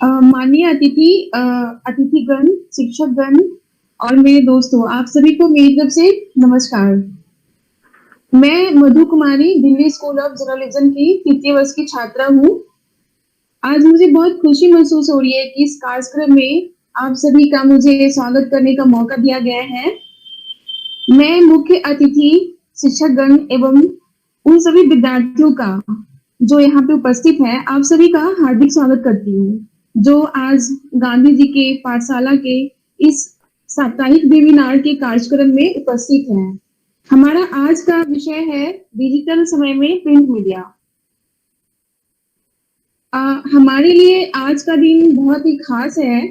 माननीय अतिथिगण, शिक्षकगण और मेरे दोस्तों, आप सभी को मेरी तरफ से नमस्कार। मैं मधु कुमारी दिल्ली स्कूल ऑफ जर्नलिज्म की तृतीय वर्ष की छात्रा हूँ। आज मुझे बहुत खुशी महसूस हो रही है कि इस कार्यक्रम में आप सभी का मुझे स्वागत करने का मौका दिया गया है। मैं मुख्य अतिथि, शिक्षकगण एवं उन सभी विद्यार्थियों का जो यहाँ पे उपस्थित है, आप सभी का हार्दिक स्वागत करती हूँ, जो आज गांधी जी के पाठशाला के इस साप्ताहिक वेबिनार के कार्यक्रम में उपस्थित हैं। हमारा आज का विषय है डिजिटल समय में प्रिंट मीडिया। हमारे लिए आज का दिन बहुत ही खास है,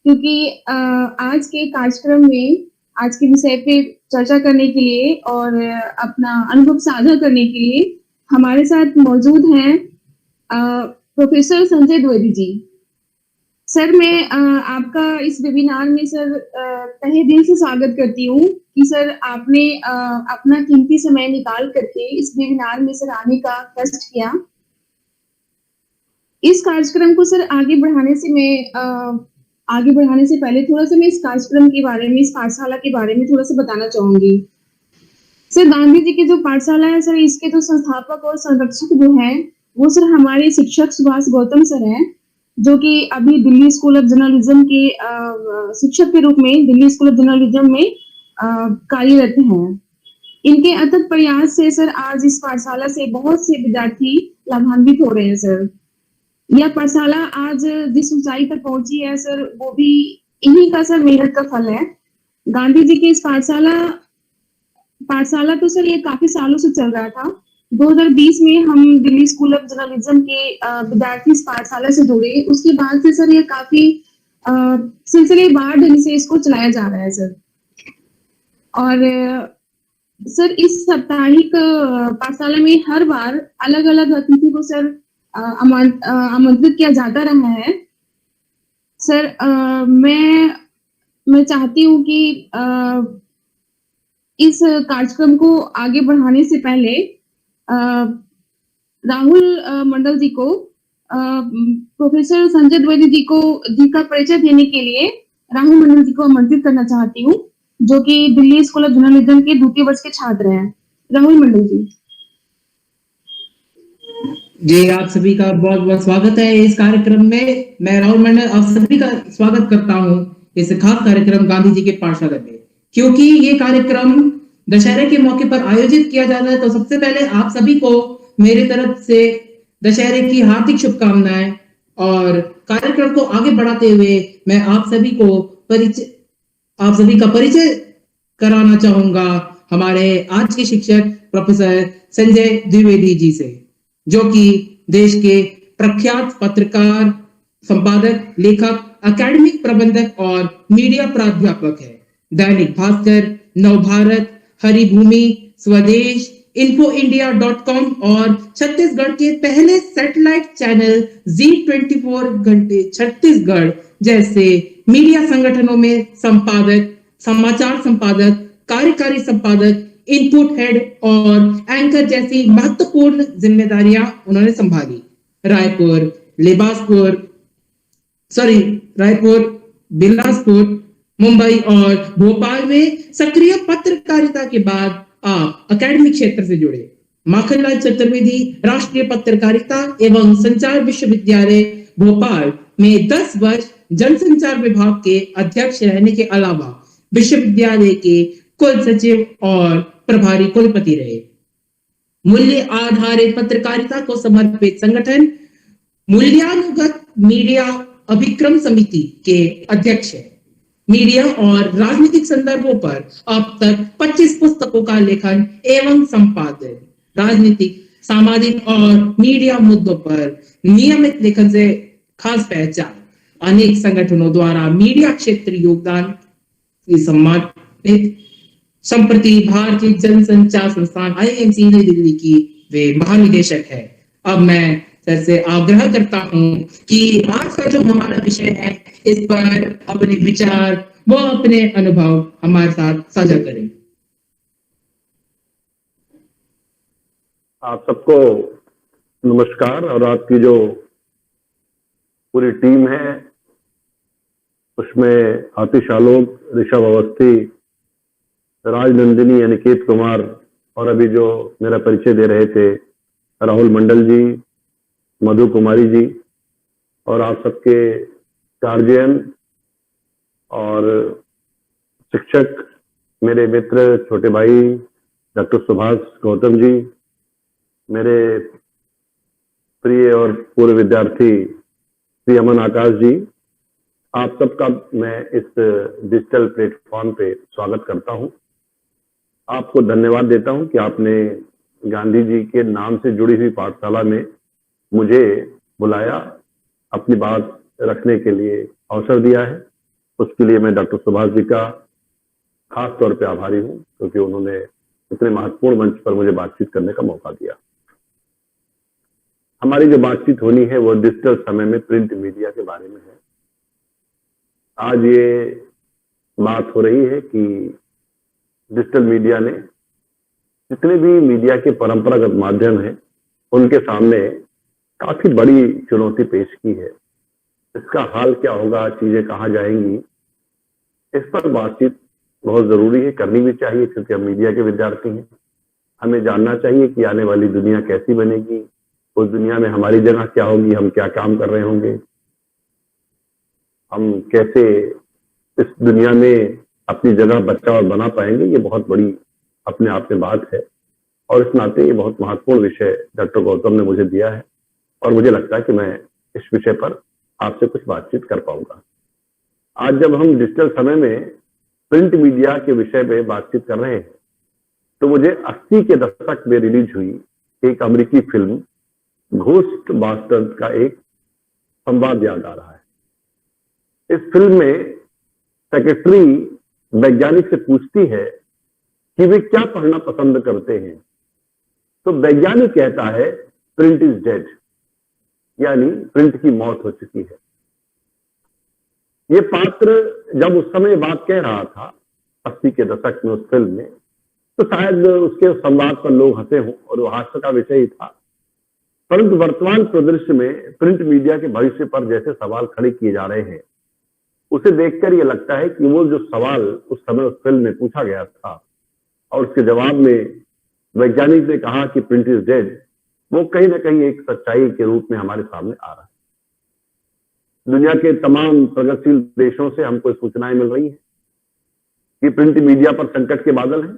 क्योंकि आज के कार्यक्रम में आज के विषय पे चर्चा करने के लिए और अपना अनुभव साझा करने के लिए हमारे साथ मौजूद हैं प्रोफेसर संजय द्विवेदी जी। सर, मैं आपका इस वेबिनार में सर तहे दिल से स्वागत करती हूँ कि सर आपने अपना कीमती समय निकाल करके इस वेबिनार में सर आने का कष्ट किया। इस कार्यक्रम को सर आगे बढ़ाने से पहले थोड़ा सा मैं इस कार्यक्रम के बारे में, इस पाठशाला के बारे में थोड़ा सा बताना चाहूंगी। सर, गांधी जी की जो पाठशाला है सर, इसके जो संस्थापक और संरक्षक जो हैं वो सर हमारे शिक्षक सुभाष गौतम सर हैं, जो कि अभी दिल्ली स्कूल ऑफ जर्नलिज्म के शिक्षक के रूप में दिल्ली स्कूल ऑफ जर्नलिज्म में कार्यरत हैं। इनके अथक प्रयास से सर आज इस पाठशाला से बहुत से विद्यार्थी लाभान्वित हो रहे हैं। सर, यह पाठशाला आज जिस ऊंचाई तक पहुंची है सर, वो भी इन्हीं का सर मेहनत का फल है। गांधी जी की इस पाठशाला तो सर ये काफी सालों से चल रहा था। 2020 में हम दिल्ली स्कूल ऑफ जर्नलिज्म के विद्यार्थी इस पाठशाला से जुड़े। उसके बाद से सर ये काफी सिलसिलेवार ढंग से इसको चलाया जा रहा है सर। और सर इस साप्ताहिक पाठशाला में हर बार अलग अलग अतिथि को सर आमंत्रित किया जाता रहा है। सर मैं चाहती हूँ कि इस कार्यक्रम को आगे बढ़ाने से पहले राहुल मंडल जी को, प्रोफेसर संजय द्विवेदी जी का परिचय देने के लिए राहुल मंडल जी को आमंत्रित करना चाहती हूँ, जो कि दिल्ली स्कूल ऑफ जर्नलिज्म के द्वितीय वर्ष के छात्र हैं। राहुल मंडल जी। जी, आप सभी का बहुत बहुत स्वागत है इस कार्यक्रम में। मैं राहुल मंडल आप सभी का स्वागत करता हूं इस खास कार्यक्रम गांधी जी के पाठशाला में। क्योंकि ये कार्यक्रम दशहरे के मौके पर आयोजित किया जा रहा है, तो सबसे पहले आप सभी को मेरी तरफ से दशहरे की हार्दिक शुभकामनाएं। और कार्यक्रम को आगे बढ़ाते हुए मैं आप सभी का परिचय कराना चाहूंगा हमारे आज के शिक्षक प्रोफेसर संजय द्विवेदी जी से, जो कि देश के प्रख्यात पत्रकार, संपादक, लेखक, एकेडमिक प्रबंधक और मीडिया प्राध्यापक है। दैनिक भास्कर, नवभारत, हरिभूमि, स्वदेश, infoindia.com और छत्तीसगढ़ के पहले सैटेलाइट चैनल Z24 घंटे छत्तीसगढ़ जैसे मीडिया संगठनों में संपादक, समाचार संपादक, कार्यकारी संपादक, इनपुट हेड और एंकर जैसी महत्वपूर्ण जिम्मेदारियां उन्होंने संभाली। रायपुर, बिलासपुर, मुंबई और भोपाल में सक्रिय पत्रकारिता के बाद आप एकेडमिक क्षेत्र से जुड़े। माखनलाल चतुर्वेदी राष्ट्रीय पत्रकारिता एवं संचार विश्वविद्यालय भोपाल में 10 वर्ष जनसंचार विभाग के अध्यक्ष रहने के अलावा विश्वविद्यालय के कुल सचिव और प्रभारी कुलपति रहे। मूल्य आधारित पत्रकारिता को समर्पित संगठन मूल्यानुगत मीडिया अभिक्रम समिति के अध्यक्ष है। मीडिया और राजनीतिक संदर्भों पर अब तक 25 पुस्तकों का लेखन एवं संपादन, राजनीतिक, सामाजिक और मीडिया मुद्दों पर नियमित लेखन से खास पहचान, अनेक संगठनों द्वारा मीडिया क्षेत्र योगदान सम्मानित। संप्रति भारतीय जनसंचार संस्थान IMC नई दिल्ली की वे महानिदेशक है। अब मैं सर से आग्रह करता हूं कि आज का जो हमारा विषय है इस पर अपने विचार व अपने अनुभव हमारे साथ साझा करें। आप सबको नमस्कार। और आपकी जो पूरी टीम है, उसमें आतिश आलोक, ऋषभ अवस्थी, राजनंदिनी, अनिकेत कुमार और अभी जो मेरा परिचय दे रहे थे राहुल मंडल जी, मधु कुमारी जी और आप सबके गार्जियन और शिक्षक, मेरे मित्र छोटे भाई डॉक्टर सुभाष गौतम जी, मेरे प्रिय और पूर्व विद्यार्थी श्री अमन आकाश जी, आप सबका मैं इस डिजिटल प्लेटफॉर्म पे स्वागत करता हूं। आपको धन्यवाद देता हूं कि आपने गांधी जी के नाम से जुड़ी हुई पाठशाला में मुझे बुलाया, अपनी बात रखने के लिए अवसर दिया है। उसके लिए मैं डॉक्टर सुभाष जी का खास तौर पे आभारी हूं, क्योंकि उन्होंने इतने महत्वपूर्ण मंच पर मुझे बातचीत करने का मौका दिया। हमारी जो बातचीत होनी है वो डिजिटल समय में प्रिंट मीडिया के बारे में है। आज ये बात हो रही है कि डिजिटल मीडिया ने जितने भी मीडिया के परंपरागत माध्यम हैं उनके सामने काफी बड़ी चुनौती पेश की है। इसका हाल क्या होगा, चीजें कहाँ जाएंगी, इस पर बातचीत बहुत जरूरी है, करनी भी चाहिए, क्योंकि हम मीडिया के विद्यार्थी हैं। हमें जानना चाहिए कि आने वाली दुनिया कैसी बनेगी, उस दुनिया में हमारी जगह क्या होगी, हम क्या काम कर रहे होंगे, हम कैसे इस दुनिया में अपनी जगह बचा और बना पाएंगे। ये बहुत बड़ी अपने आप में बात है और इस नाते ये बहुत महत्वपूर्ण विषय डॉक्टर गौतम ने मुझे दिया है और मुझे लगता है कि मैं इस विषय पर आपसे कुछ बातचीत कर पाऊंगा। आज जब हम डिजिटल समय में प्रिंट मीडिया के विषय में बातचीत कर रहे हैं तो मुझे 80 के दशक में रिलीज हुई एक अमेरिकी फिल्म घोस्ट बास्टर्ड का एक संवाद याद आ रहा है। इस फिल्म में सेक्रेटरी वैज्ञानिक से पूछती है कि वे क्या पढ़ना पसंद करते हैं, तो वैज्ञानिक कहता है प्रिंट इज डेड, यानी प्रिंट की मौत हो चुकी है। ये पात्र जब उस समय बात कह रहा था 80 के दशक में उस फिल्म में, तो शायद उसके संवाद पर लोग हंसे हों और वो हास्य का विषय ही था। परंतु वर्तमान परिदृश्य में प्रिंट मीडिया के भविष्य पर जैसे सवाल खड़े किए जा रहे हैं, उसे देखकर ये लगता है कि वो जो सवाल उस समय उस फिल्म में पूछा गया था और उसके जवाब में वैज्ञानिक ने कहा कि प्रिंट इज डेड, वो कहीं ना कहीं एक सच्चाई के रूप में हमारे सामने आ रहा है। दुनिया के तमाम प्रगतिशील देशों से हमको सूचनाएं मिल रही हैं कि प्रिंट मीडिया पर संकट के बादल हैं।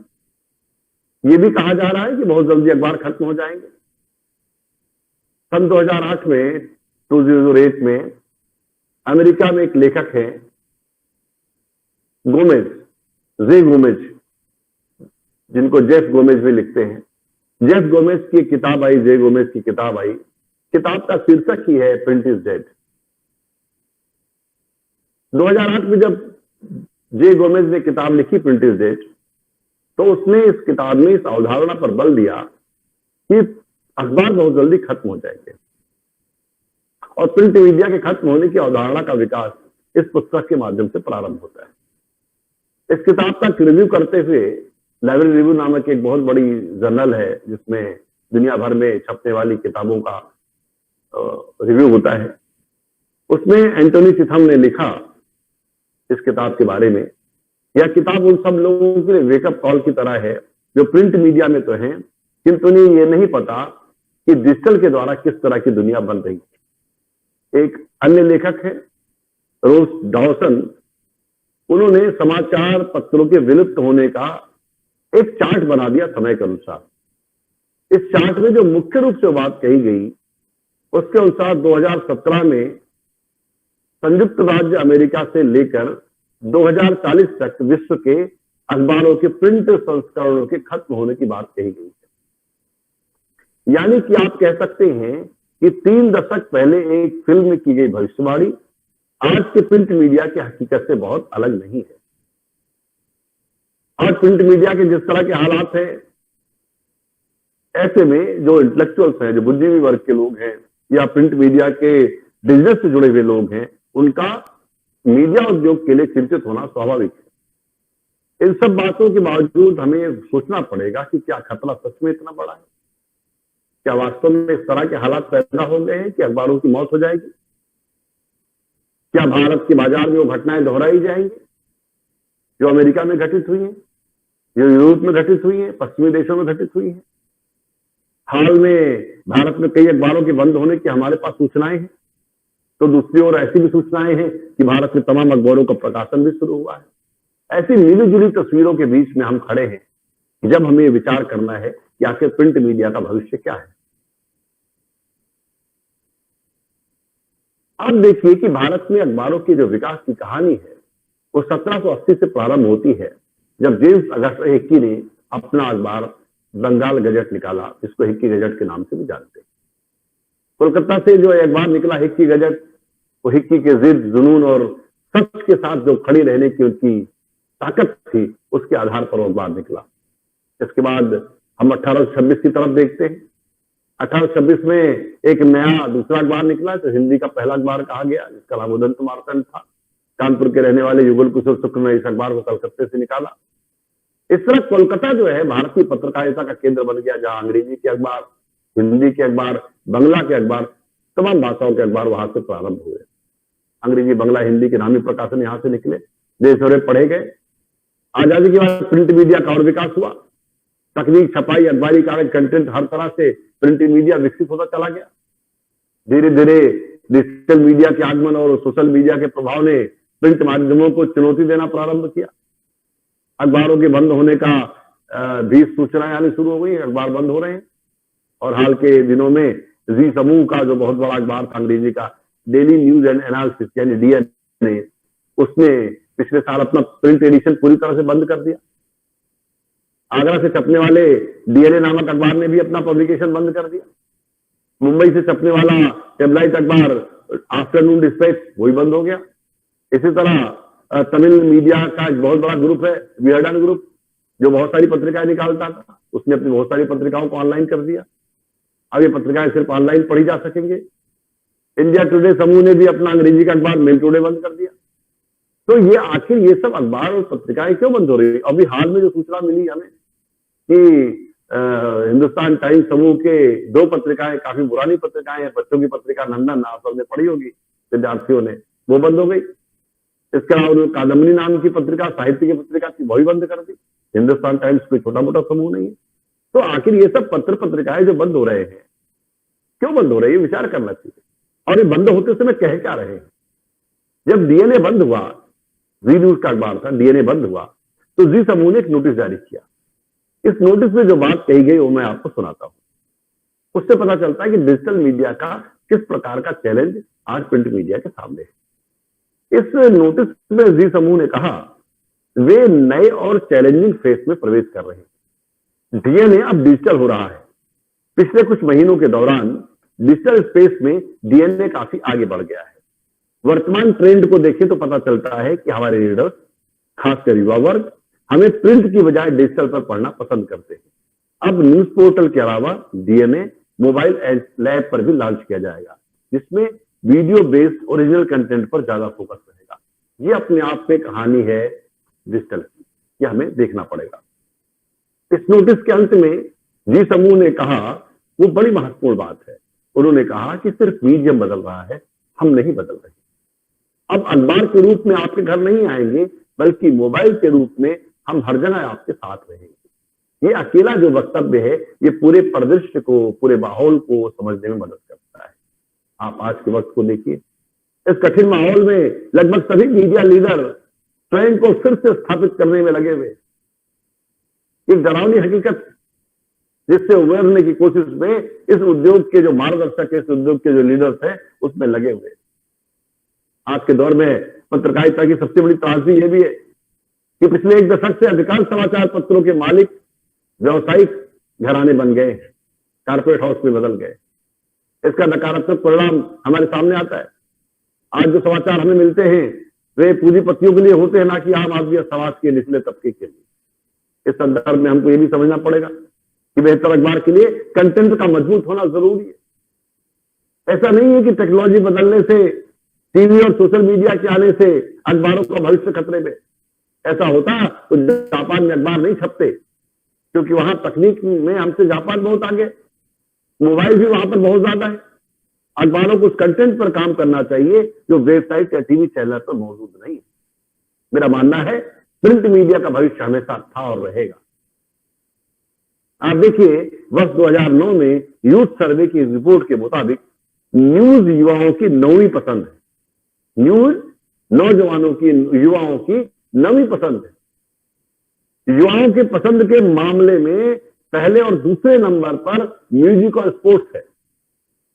ये भी कहा जा रहा है कि बहुत जल्दी अखबार खत्म हो जाएंगे। सन 2008 में 2008 में अमेरिका में एक लेखक है गोमेज, जे गोमेज, जिनको जेफ गोमेज भी लिखते हैं। जेफ गोमेज की किताब आई, जे गोमेज की किताब आई। किताब का शीर्षक ही है प्रिंट इज डेड। 2008 में जब जे गोमेज ने किताब लिखी प्रिंट इज डेड, तो उसने इस किताब में इस अवधारणा पर बल दिया कि अखबार बहुत जल्दी खत्म हो जाएंगे और प्रिंट मीडिया के खत्म होने की अवधारणा का विकास इस पुस्तक के माध्यम से प्रारंभ होता है। इस किताब का रिव्यू करते हुए लाइब्रेरी रिव्यू नामक एक बहुत बड़ी जर्नल है जिसमें दुनिया भर में छपने वाली किताबों का रिव्यू होता है, उसमें एंटोनी चिथम ने लिखा इस किताब के बारे में। यह किताब उन सब लोगों के लिए वेकअप कॉल की तरह है जो प्रिंट मीडिया में तो हैं, किंतु उन्हें ये नहीं पता कि डिजिटल के द्वारा किस तरह की दुनिया बन रही है। एक अन्य लेखक है रोज डॉसन, उन्होंने समाचार पत्रों के विलुप्त होने का एक चार्ट बना दिया समय के अनुसार। इस चार्ट में जो मुख्य रूप से बात कही गई उसके अनुसार 2017 में संयुक्त राज्य अमेरिका से लेकर 2040 तक विश्व के अखबारों के प्रिंट संस्करणों के खत्म होने की बात कही गई है। यानी कि आप कह सकते हैं कि 3 दशक पहले एक फिल्म में की गई भविष्यवाणी आज के प्रिंट मीडिया की हकीकत से बहुत अलग नहीं है। आज प्रिंट मीडिया के जिस तरह के हालात हैं, ऐसे में जो इंटेलेक्चुअल्स हैं, जो बुद्धिजीवी वर्ग के लोग हैं या प्रिंट मीडिया के बिजनेस से जुड़े हुए लोग हैं, उनका मीडिया उद्योग के लिए चिंतित होना स्वाभाविक है। इन सब बातों के बावजूद हमें सोचना पड़ेगा कि क्या खतरा सच में इतना बड़ा है? क्या वास्तव में इस तरह के हालात पैदा हो गए हैं कि अखबारों की मौत हो जाएगी? क्या भारत के बाजार में वो घटनाएं दोहराई जाएंगी जो अमेरिका में घटित हुई हैं, जो यूरोप में घटित हुई हैं, पश्चिमी देशों में घटित हुई हैं? हाल में भारत में कई अखबारों के बंद होने की हमारे पास सूचनाएं हैं, तो दूसरी ओर ऐसी भी सूचनाएं हैं कि भारत में तमाम अखबारों का प्रकाशन भी शुरू हुआ है। ऐसी मिली जुली तस्वीरों के बीच में हम खड़े हैं जब हमें विचार करना है कि आखिर प्रिंट मीडिया का भविष्य क्या है। आप देखिए कि भारत में अखबारों के जो विकास की कहानी है वो 1780 से प्रारंभ होती है, जब जेम्स अगस्टस हिक्की ने अपना अखबार बंगाल गजट निकाला, जिसको हिक्की गजट के नाम से भी जानते हैं। कोलकाता से जो अखबार निकला हिक्की गजट, वो हिक्की के जिद, जुनून और सच के साथ जो खड़ी रहने की उनकी ताकत थी, उसके आधार पर वो अखबार निकला। इसके बाद हम 1826 की तरफ देखते हैं। 1826 में एक नया दूसरा अखबार निकला, तो हिंदी का पहला अखबार कहा गया, जिसका नाम उदंत मार्तंड था। कानपुर के रहने वाले युगल कुशल शुक्ल ने इस अखबार को कलकत्ते से निकाला। इस तरह कोलकाता जो है भारतीय पत्रकारिता का केंद्र बन गया, जहां अंग्रेजी के अखबार, हिंदी के अखबार, बंगला के अखबार, तमाम भाषाओं के अखबार वहां से प्रारंभ हुए। अंग्रेजी, बंगला, हिंदी के नामी प्रकाशन यहाँ से निकले, देश भर में पढ़े गए। आजादी के बाद प्रिंट मीडिया का और विकास हुआ। तकनीक, छपाई, अखबारी कार्य, कंटेंट, हर तरह से प्रिंट मीडिया विकसित होता चला गया। धीरे धीरे डिजिटल मीडिया के आगमन और सोशल मीडिया के प्रभाव ने प्रिंट माध्यमों को चुनौती देना प्रारंभ किया। अखबारों के बंद होने का भी सूचनाएं आनी शुरू हो गई, अखबार बंद हो रहे हैं। और हाल के दिनों में जी समूह का जो बहुत बड़ा अखबार था अंग्रेजी का, डेली न्यूज एंड एनालिसिस यानी डीएनए, उसने पिछले साल अपना प्रिंट एडिशन पूरी तरह से बंद कर दिया। आगरा से छपने वाले डीएनए नामक अखबार ने भी अपना पब्लिकेशन बंद कर दिया। मुंबई से छपने वाला टेबलाइट अखबार आफ्टरनून डिस्पैच, वही बंद हो गया। इसी तरह तमिल मीडिया का एक बहुत बड़ा ग्रुप है वियर्डन ग्रुप, जो बहुत सारी पत्रिकाएं निकालता था, उसने अपनी बहुत सारी पत्रिकाओं को ऑनलाइन कर दिया। अब ये पत्रिकाएं सिर्फ ऑनलाइन पढ़ी जा सकेंगे। इंडिया टुडे समूह ने भी अपना अंग्रेजी का अखबार मेल टुडे बंद कर दिया। तो ये आखिर ये सब अखबार और पत्रिकाएं क्यों बंद हो रही है? अभी हाल में जो सूचना मिली हमें कि हिंदुस्तान टाइम्स समूह के 2 पत्रिकाएं, काफी पुरानी पत्रिकाएं हैं, बच्चों की पत्रिका नंदन, आप सबने पढ़ी होगी विद्यार्थियों ने, वो बंद हो गई। इसके अलावा कादम्बरी नाम की पत्रिका, साहित्य की पत्रिका थी, वही बंद कर दी। हिंदुस्तान टाइम्स कोई छोटा मोटा समूह नहीं है। तो आखिर ये सब पत्र पत्रिकाएं जो बंद हो रहे हैं, क्यों बंद हो रहे हैं, विचार करना चाहिए। और ये बंद होते समय कह क्या रहे हैं? जब डीएनए बंद हुआ, जी न्यूज का अखबार था, डीएनए बंद हुआ, तो जी समूह ने एक नोटिस जारी किया। इस नोटिस में जो बात कही गई वो मैं आपको सुनाता हूं। उससे पता चलता है कि डिजिटल मीडिया का किस प्रकार का चैलेंज आज प्रिंट मीडिया के सामने है। इस नोटिस में जी समूह ने कहा वे नए और चैलेंजिंग फेज में प्रवेश कर रहे हैं। डीएनए अब डिजिटल हो रहा है। पिछले कुछ महीनों के दौरान डिजिटल स्पेस में डीएनए काफी आगे बढ़ गया है। वर्तमान ट्रेंड को देखें तो पता चलता है कि हमारे रीडर्स, खासकर युवा वर्ग, हमें प्रिंट की बजाय डिजिटल पर पढ़ना पसंद करते हैं। अब न्यूज पोर्टल के अलावा डीएनए मोबाइल लैब पर भी लॉन्च किया जाएगा, जिसमें वीडियो बेस्ड ओरिजिनल कंटेंट पर ज्यादा फोकस रहेगा। ये अपने आप में कहानी है डिजिटल की, ये हमें देखना पड़ेगा। इस नोटिस के अंत में जी समूह ने कहा वो बड़ी महत्वपूर्ण बात है। उन्होंने कहा कि सिर्फ मीडियम बदल रहा है, हम नहीं बदल रहे। अब अखबार के रूप में आपके घर नहीं आएंगे, बल्कि मोबाइल के रूप में हम हर जगह आपके साथ रहेंगे। ये अकेला जो वक्तव्य है, ये पूरे परिदृश्य को, पूरे माहौल को समझने में मदद करता है। आप आज के वक्त को देखिए, इस कठिन माहौल में लगभग सभी मीडिया लीडर स्वयं को फिर से स्थापित करने में लगे हुए। एक डरावनी हकीकत जिससे उबरने की कोशिश में इस उद्योग के जो मार्गदर्शक, इस उद्योग के जो लीडर्स हैं, उसमें लगे हुए। आज के दौर में पत्रकारिता की सबसे बड़ी त्रासदी यह भी है कि पिछले 1 दशक से अधिकांश समाचार पत्रों के मालिक व्यवसायिक घराने बन गए, कारपोरेट हाउस में बदल गए। इसका नकारात्मक परिणाम हमारे सामने आता है। आज जो समाचार हमें मिलते हैं वे पूंजीपतियों के लिए होते हैं, ना कि आम आदमी समाज के निचले तबके के लिए। इस संदर्भ में हमको ये भी समझना पड़ेगा कि बेहतर अखबार के लिए कंटेंट का मजबूत होना जरूरी है। ऐसा नहीं है कि टेक्नोलॉजी बदलने से, टीवी और सोशल मीडिया के आने से अखबारों का भविष्य खतरे में। ऐसा होता तो जापान में अखबार नहीं छपते, क्योंकि वहां तकनीक में हमसे जापान बहुत आगे, मोबाइल भी वहां पर बहुत ज्यादा है। अखबारों को उस कंटेंट पर काम करना चाहिए जो वेबसाइट या टीवी चैनल पर मौजूद नहीं है। मेरा मानना है प्रिंट मीडिया का भविष्य हमेशा था और रहेगा। आप देखिए, वर्ष 2009 में यूथ सर्वे की रिपोर्ट के मुताबिक न्यूज युवाओं की नौवीं पसंद है। न्यूज नौजवानों की, युवाओं की नौवीं पसंद है। युवाओं के पसंद के मामले में पहले और दूसरे नंबर पर म्यूजिक और स्पोर्ट्स है।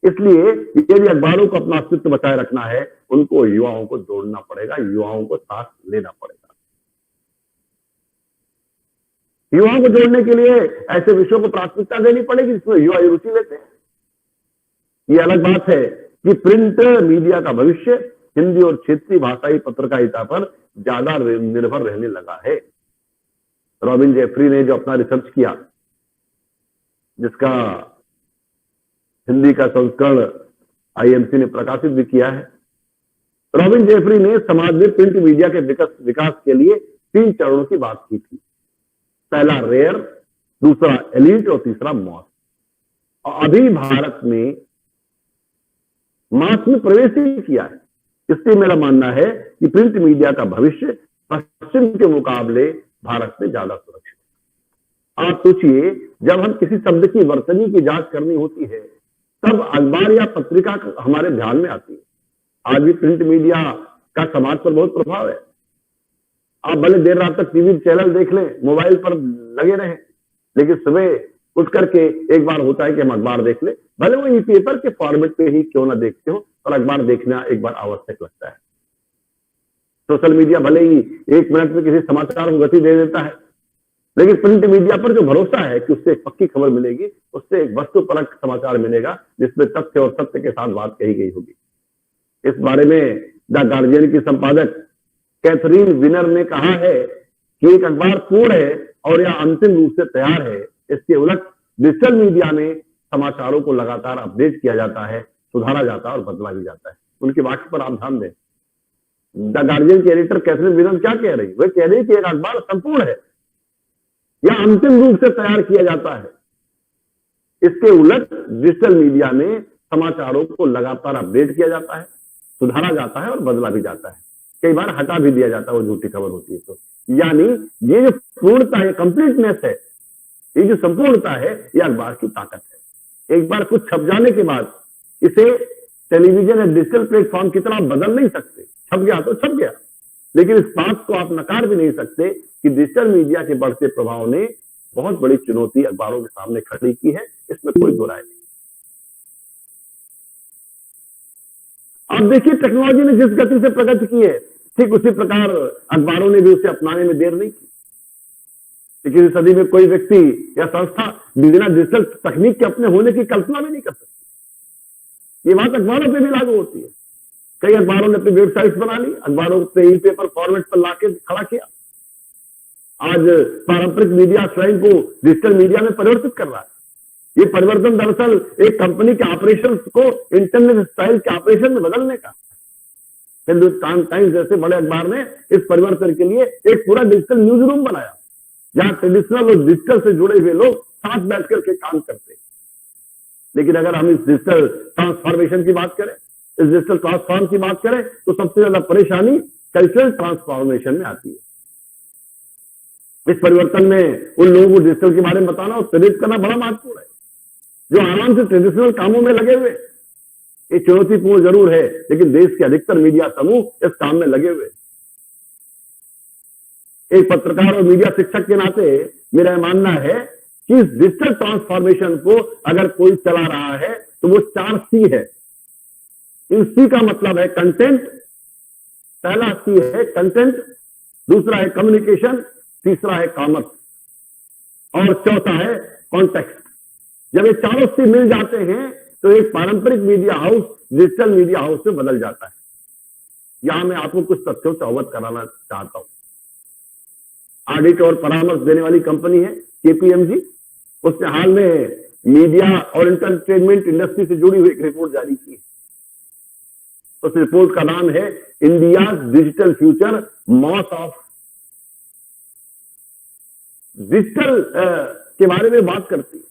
इसलिए यदि अखबारों को अपना अस्तित्व बचाए रखना है, उनको युवाओं को जोड़ना पड़ेगा, युवाओं को साथ लेना पड़ेगा। युवाओं को जोड़ने के लिए ऐसे विषयों को प्राथमिकता देनी पड़ेगी जिसमें युवा रुचि लेते हैं। यह अलग बात है कि प्रिंट मीडिया का भविष्य हिंदी और क्षेत्रीय भाषाई पत्रकारिता पर ज्यादा निर्भर रहने लगा है। रॉबिन जेफरी ने जो अपना रिसर्च किया, जिसका हिंदी का संस्करण आईएमसी ने प्रकाशित भी किया है, रॉबिन जेफरी ने समाज में प्रिंट मीडिया के विकास के लिए 3 चरणों की बात की थी। पहला रेयर, दूसरा एलीट और तीसरा मॉस। और अभी भारत में मास में प्रवेश ही किया है। इसलिए मेरा मानना है कि प्रिंट मीडिया का भविष्य पश्चिम के मुकाबले भारत में ज्यादा सुरक्षित है। आप सोचिए, जब हम किसी शब्द की वर्तनी की जांच करनी होती है, तब अखबार या पत्रिका हमारे ध्यान में आती है। आज भी प्रिंट मीडिया का समाज पर बहुत प्रभाव है। आप भले देर रात तक टीवी चैनल देख लें, मोबाइल पर लगे रहें, लेकिन सुबह उठ करके एक बार होता है कि हम अखबार देख लें, भले वो ई पेपर के फॉर्मेट पे ही क्यों ना देखते हो, और अखबार देखना एक बार आवश्यक लगता है। सोशल मीडिया भले ही 1 मिनट में किसी समाचार को गति दे देता है, लेकिन प्रिंट मीडिया पर जो भरोसा है कि उससे एक पक्की खबर मिलेगी, उससे एक वस्तुपरक समाचार मिलेगा जिसमें तथ्य और सत्य के साथ बात कही गई होगी। इस बारे में द गार्जियन की संपादक कैथरीन विनर ने कहा है कि एक अखबार पूर्ण है और यह अंतिम रूप से तैयार है। इसके उलट डिजिटल मीडिया में समाचारों को लगातार अपडेट किया जाता है, सुधारा जाता है और बदला भी जाता है। उनके वाक्य पर आप ध्यान दें। द गार्जियन के एडिटर कैथरीन विनर क्या कह रही? वह कह रही कि एक अखबार संपूर्ण है, यह अंतिम रूप से तैयार किया जाता है। इसके उलट डिजिटल मीडिया में समाचारों को लगातार अपडेट किया जाता है, सुधारा जाता है और बदला भी जाता है, कई बार हटा भी दिया जाता है वो झूठी खबर होती है तो। यानी ये जो पूर्णता है, कंप्लीटनेस है, ये जो संपूर्णता है, ये अखबार की ताकत है। एक बार कुछ छप जाने के बाद इसे टेलीविजन या डिजिटल प्लेटफॉर्म की तरह बदल नहीं सकते। छप गया तो छप गया, लेकिन इस बात को आप नकार भी नहीं सकते कि डिजिटल मीडिया के बढ़ते प्रभाव ने बहुत बड़ी चुनौती अखबारों के सामने खड़ी की है, इसमें कोई दो राय नहीं। अब देखिए, टेक्नोलॉजी ने जिस गति से प्रगति की है, ठीक उसी प्रकार अखबारों ने भी उसे अपनाने में देर नहीं की। लेकिन इस सदी में कोई व्यक्ति या संस्था बिना डिजिटल तकनीक के अपने होने की कल्पना भी नहीं कर सकती। ये बात अखबारों पे भी लागू होती है। कई अखबारों ने अपनी वेबसाइट बना ली, अखबारों पे ई पेपर फॉर्मेट पर लाके खड़ा किया। आज पारंपरिक मीडिया स्वयं को डिजिटल मीडिया में परिवर्तित कर रहा है। ये परिवर्तन दरअसल एक कंपनी के ऑपरेशन को इंटरनेट स्टाइल के ऑपरेशन में बदलने का। हिंदुस्तान टाइम्स जैसे बड़े अखबार ने इस परिवर्तन के लिए एक पूरा डिजिटल न्यूज रूम बनाया, जहां ट्रेडिशनल और डिजिटल से जुड़े हुए लोग साथ बैठ करके काम करते। लेकिन अगर हम इस डिजिटल ट्रांसफॉर्मेशन की बात करें, इस डिजिटल ट्रांसफॉर्म की बात करें, तो सबसे ज्यादा परेशानी कल्चरल ट्रांसफॉर्मेशन में आती है। इस परिवर्तन में उन लोगों को डिजिटल के बारे में बताना और प्रेरित करना बड़ा महत्वपूर्ण है, जो आराम से ट्रेडिशनल कामों में लगे हुए। ये चुनौतीपूर्ण जरूर है, लेकिन देश के अधिकतर मीडिया समूह इस काम में लगे हुए। एक पत्रकार और मीडिया शिक्षक के नाते मेरा मानना है कि इस डिजिटल ट्रांसफॉर्मेशन को अगर कोई चला रहा है तो वो 4 सी है। इन सी का मतलब है कंटेंट, पहला सी है कंटेंट, दूसरा है कम्युनिकेशन, तीसरा है कॉमर्स और चौथा है कॉन्टेक्स्ट। जब ये चारों सी मिल जाते हैं तो एक पारंपरिक media house digital media house में बदल जाता है। यहां मैं आपको कुछ तथ्यों से अवगत कराना चाहता हूं। ऑडिट और परामर्श देने वाली कंपनी है केपीएमजी, उसने हाल में मीडिया और एंटरटेनमेंट इंडस्ट्री से जुड़ी हुई एक रिपोर्ट जारी की है। उस रिपोर्ट का नाम है इंडिया डिजिटल फ्यूचर, मॉस ऑफ डिजिटल के बारे में बात करती है।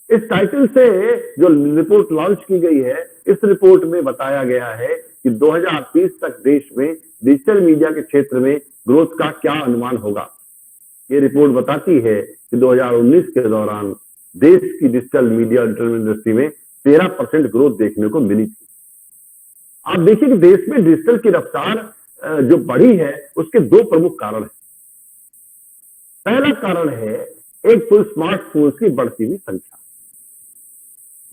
इस टाइटल से जो रिपोर्ट लॉन्च की गई है, इस रिपोर्ट में बताया गया है कि 2030 तक देश में डिजिटल मीडिया के क्षेत्र में ग्रोथ का क्या अनुमान होगा। ये रिपोर्ट बताती है कि 2019 के दौरान देश की डिजिटल मीडिया एंटरटेनमेंट इंडस्ट्री में 13% ग्रोथ देखने को मिली थी। आप देखिए कि देश में डिजिटल की रफ्तार जो बढ़ी है, उसके दो प्रमुख कारण हैं। पहला कारण है एक तो स्मार्टफोन की बढ़ती हुई संख्या,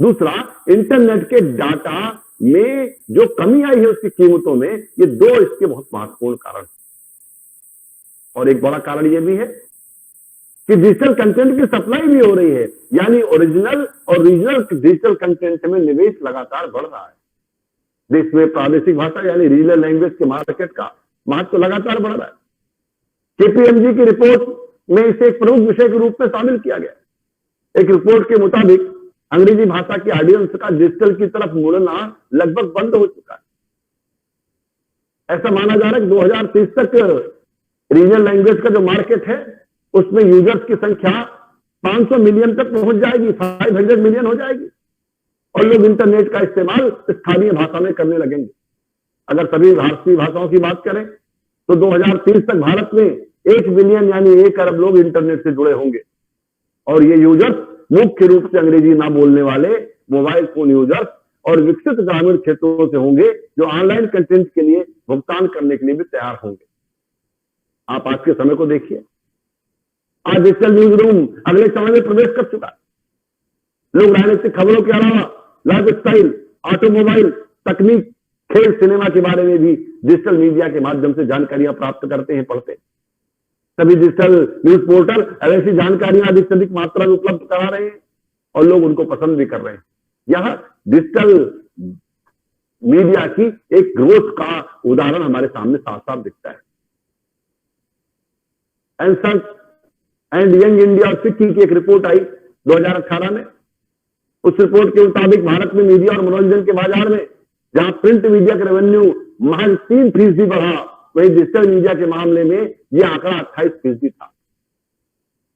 दूसरा इंटरनेट के डाटा में जो कमी आई है उसकी कीमतों में। ये दो इसके बहुत महत्वपूर्ण कारण हैं। और एक बड़ा कारण यह भी है कि डिजिटल कंटेंट की सप्लाई भी हो रही है, यानी ओरिजिनल और रीजनल डिजिटल कंटेंट में निवेश लगातार बढ़ रहा है। देश में प्रादेशिक भाषा यानी रीजनल लैंग्वेज के मार्केट का महत्व लगातार बढ़ रहा है। केपीएमजी की रिपोर्ट में इसे एक प्रमुख विषय के रूप में शामिल किया गया। एक रिपोर्ट के मुताबिक अंग्रेजी भाषा की ऑडियंस का डिजिटल की तरफ मुड़ना लगभग बंद हो चुका है। ऐसा माना जा रहा है कि 2030 तक रीजनल लैंग्वेज का जो मार्केट है, उसमें यूजर्स की संख्या 500 मिलियन तक पहुंच जाएगी, 500 मिलियन हो जाएगी, और लोग इंटरनेट का इस्तेमाल स्थानीय भाषा में करने लगेंगे। अगर सभी भारतीय भाषाओं की बात करें तो 2030 तक भारत में 1 बिलियन यानी 1 अरब लोग इंटरनेट से जुड़े होंगे, और ये यूजर्स मुख्य रूप से अंग्रेजी ना बोलने वाले मोबाइल फोन यूजर्स और विकसित ग्रामीण क्षेत्रों से होंगे, जो ऑनलाइन कंटेंट के लिए भुगतान करने के लिए भी तैयार होंगे। आप आज के समय को देखिए, आज डिजिटल न्यूज रूम अगले समय में प्रवेश कर चुका है। लोग राजनीतिक खबरों के अलावा लाइफ स्टाइल, ऑटोमोबाइल, तकनीक, खेल, सिनेमा के बारे में भी डिजिटल मीडिया के माध्यम से जानकारियां प्राप्त करते हैं, पढ़ते हैं। सभी डिजिटल न्यूज पोर्टल ऐसी जानकारियां अधिक से अधिक मात्रा में उपलब्ध करा रहे हैं और लोग उनको पसंद भी कर रहे हैं। यह डिजिटल मीडिया की एक ग्रोथ का उदाहरण हमारे सामने साफ साफ दिखता है। एंड यंग इंडिया और फिक्की की एक रिपोर्ट आई 2018 में। उस रिपोर्ट के मुताबिक भारत में मीडिया और मनोरंजन के बाजार में जहां प्रिंट मीडिया का रेवेन्यू महज 3% बढ़ा, वही डिजिटल मीडिया के मामले में यह आंकड़ा 28% था।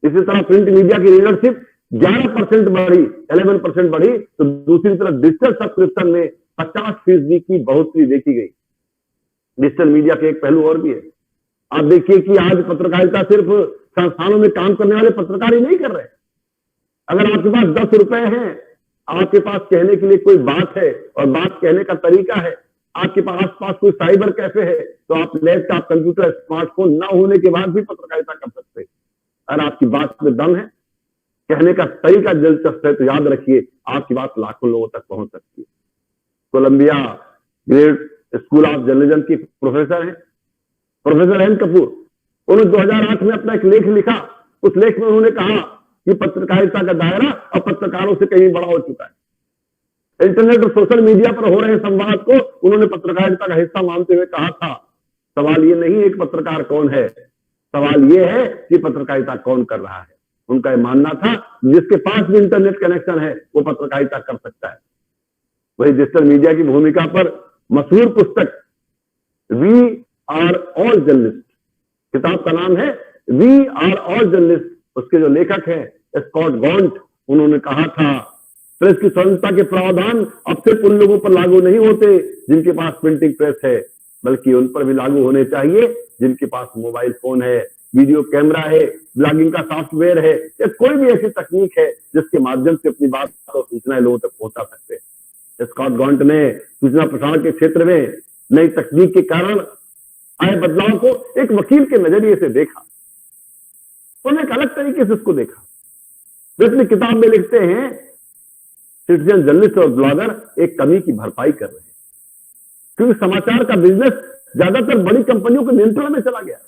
इसी तरह प्रिंट मीडिया की रीडरशिप 11% बढ़ी, 11% बढ़ी, तो दूसरी तरफ डिजिटल सब्सक्रिप्शन में 50% की बढ़ोतरी देखी गई। डिजिटल मीडिया के एक पहलू और भी है। आप देखिए कि आज पत्रकारिता सिर्फ संस्थानों में काम करने वाले पत्रकार ही नहीं कर रहे। अगर आपके पास 10 रुपए हैं, आपके पास कहने के लिए कोई बात है और बात कहने का तरीका है, आपके पास कोई साइबर कैफे है, तो आप लैपटॉप, कंप्यूटर, स्मार्टफोन ना होने के बाद भी पत्रकारिता कर सकते हैं। अगर आपकी बात में दम है, कहने का तरीका दिलचस्प है, तो याद रखिए आपकी बात लाखों लोगों तक पहुंच सकती है। Columbia great school of journalism की प्रोफेसर हैं प्रोफेसर एन कपूर। उन्होंने 2008 में अपना एक लेख लिखा। उस लेख में उन्होंने कहा कि पत्रकारिता का दायरा अब पत्रकारों से कहीं बड़ा हो चुका है। इंटरनेट और सोशल मीडिया पर हो रहे संवाद को उन्होंने पत्रकारिता का हिस्सा मानते हुए कहा था, सवाल ये नहीं एक पत्रकार कौन है, सवाल ये है कि पत्रकारिता कौन कर रहा है। उनका यह मानना था जिसके पास भी इंटरनेट कनेक्शन है वो पत्रकारिता कर सकता है। वही डिजिटल मीडिया की भूमिका पर मशहूर पुस्तक वी आर ऑल जर्नलिस्ट, किताब का नाम है वी आर ऑल जर्नलिस्ट। उसके जो लेखक हैं स्कॉट गॉन्ट, उन्होंने कहा था प्रेस की स्वतंत्रता के प्रावधान अब सिर्फ उन लोगों पर लागू नहीं होते जिनके पास प्रिंटिंग प्रेस है, बल्कि उन पर भी लागू होने चाहिए जिनके पास मोबाइल फोन है, वीडियो कैमरा है, ब्लॉगिंग का सॉफ्टवेयर है, या कोई भी ऐसी तकनीक है जिसके माध्यम से अपनी बात और सूचनाएं लोगों तक पहुंचा सकते हैं। स्कॉट गॉन्ट ने सूचना प्रसारण के क्षेत्र में नई तकनीक के कारण आए बदलाव को एक वकील के नजरिए से देखा, उन्होंने एक अलग तरीके से उसको देखा। वे अपनी किताब में लिखते हैं सिटीजन जर्नलिस्ट और ब्लॉगर एक कमी की भरपाई कर रहे हैं, क्योंकि समाचार का बिजनेस ज्यादातर बड़ी कंपनियों के नियंत्रण में चला गया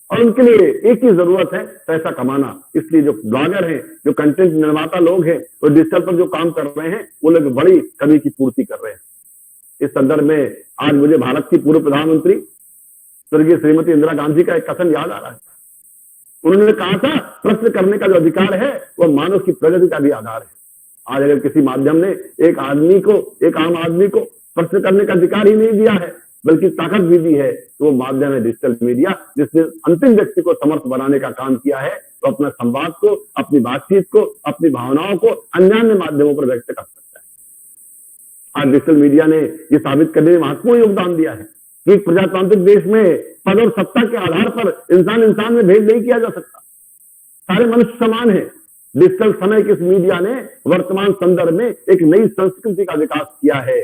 और उनके लिए एक ही जरूरत है, पैसा कमाना। इसलिए जो ब्लॉगर हैं, जो कंटेंट निर्माता लोग हैं, वो डिजिटल पर जो काम कर रहे हैं, वो लोग बड़ी कमी की पूर्ति कर रहे हैं। इस संदर्भ में आज मुझे भारत की पूर्व प्रधानमंत्री स्वर्गीय श्रीमती इंदिरा गांधी का एक कथन याद आ रहा है। उन्होंने कहा था प्रश्न करने का जो अधिकार है वह मानव की प्रगति का भी आधार है। आज अगर किसी माध्यम ने एक आम आदमी को प्रश्न करने का अधिकार ही नहीं दिया है, बल्कि ताकत भी दी है, तो वो माध्यम है डिजिटल मीडिया, जिसने अंतिम व्यक्ति को समर्थ बनाने का काम किया है तो अपने संवाद को, अपनी बातचीत को, अपनी भावनाओं को अन्य माध्यमों पर व्यक्त कर सकता है। आज डिजिटल मीडिया ने यह साबित करने में महत्वपूर्ण योगदान दिया है कि एक प्रजातांत्रिक देश में पद और सत्ता के आधार पर इंसान इंसान में भेद नहीं किया जा सकता, सारे मनुष्य समान है। डिजिटल समय के इस मीडिया ने वर्तमान संदर्भ में एक नई संस्कृति का विकास किया है,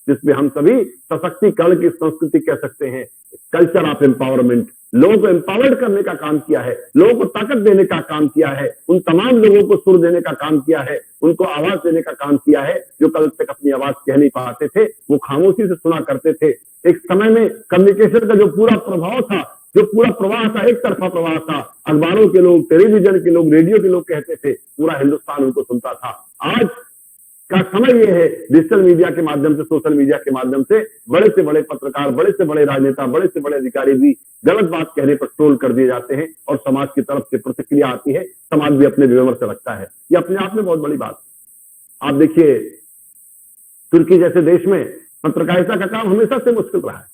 जिसमें हम सभी सशक्तिकरण की संस्कृति कह सकते हैं, कल्चर ऑफ एम्पावरमेंट। लोगों को एम्पावर्ड करने का काम किया है, लोगों को ताकत देने का काम किया है, उन तमाम लोगों को सुर देने का काम किया है, उनको आवाज देने का काम किया है जो कल तक अपनी आवाज कह नहीं पाते थे, वो खामोशी से सुना करते थे। एक समय में कम्युनिकेशन का जो पूरा प्रभाव था, जो पूरा प्रवाह था, एक तरफा प्रवाह था, अखबारों के लोग, टेलीविजन के लोग, रेडियो के लोग कहते थे, पूरा हिंदुस्तान उनको सुनता था। आज का समय यह है, डिजिटल मीडिया के माध्यम से, सोशल मीडिया के माध्यम से बड़े से बड़े पत्रकार, बड़े से बड़े राजनेता, बड़े से बड़े अधिकारी भी गलत बात कहने पर ट्रोल कर दिए जाते हैं और समाज की तरफ से प्रतिक्रिया आती है, समाज भी अपने विमर्श रखता है। ये अपने आप में बहुत बड़ी बात है। आप देखिए, तुर्की जैसे देश में पत्रकारिता का काम हमेशा से मुश्किल रहा है।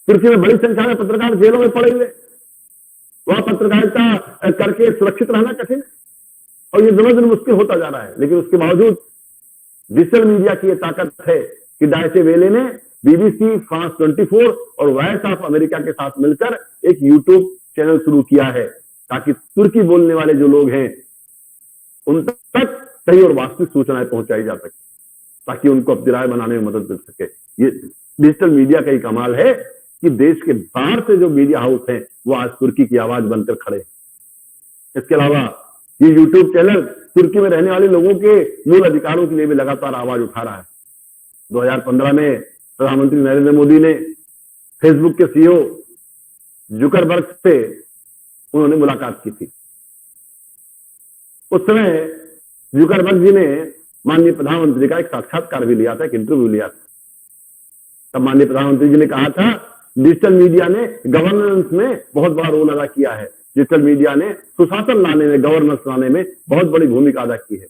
तुर्की में बड़ी संख्या में पत्रकार जेलों में पड़े हुए, वहां पत्रकारिता करके सुरक्षित रहना कठिन है और ये दिन मुश्किल होता जा रहा है। लेकिन उसके बावजूद डिजिटल मीडिया की यह ताकत है कि डायचे वेले ने बीबीसी, फ्रांस 24 और वॉइस ऑफ अमेरिका के साथ मिलकर एक यूट्यूब चैनल शुरू किया है, ताकि तुर्की बोलने वाले जो लोग हैं उन तक सही और वास्तविक सूचनाएं पहुंचाई जा सके, ताकि उनको अपनी राय बनाने में मदद मिल सके। ये डिजिटल मीडिया का ही कमाल है कि देश के बाहर से जो मीडिया हाउस हैं वो आज तुर्की की आवाज बनकर खड़े हैं। इसके अलावा ये यूट्यूब चैनल तुर्की में रहने वाले लोगों के मूल अधिकारों के लिए भी लगातार आवाज उठा रहा है। 2015 में प्रधानमंत्री नरेंद्र मोदी ने फेसबुक के सीईओ जुकरबर्ग से उन्होंने मुलाकात की थी। उस समय जुकरबर्ग जी ने माननीय प्रधानमंत्री का एक साक्षात्कार भी लिया था, एक इंटरव्यू लिया था। तब माननीय प्रधानमंत्री जी ने कहा था, डिजिटल मीडिया ने गवर्नेंस में बहुत बड़ा रोल अदा किया है, डिजिटल मीडिया ने सुशासन लाने में, गवर्नेंस लाने में बहुत बड़ी भूमिका अदा की है।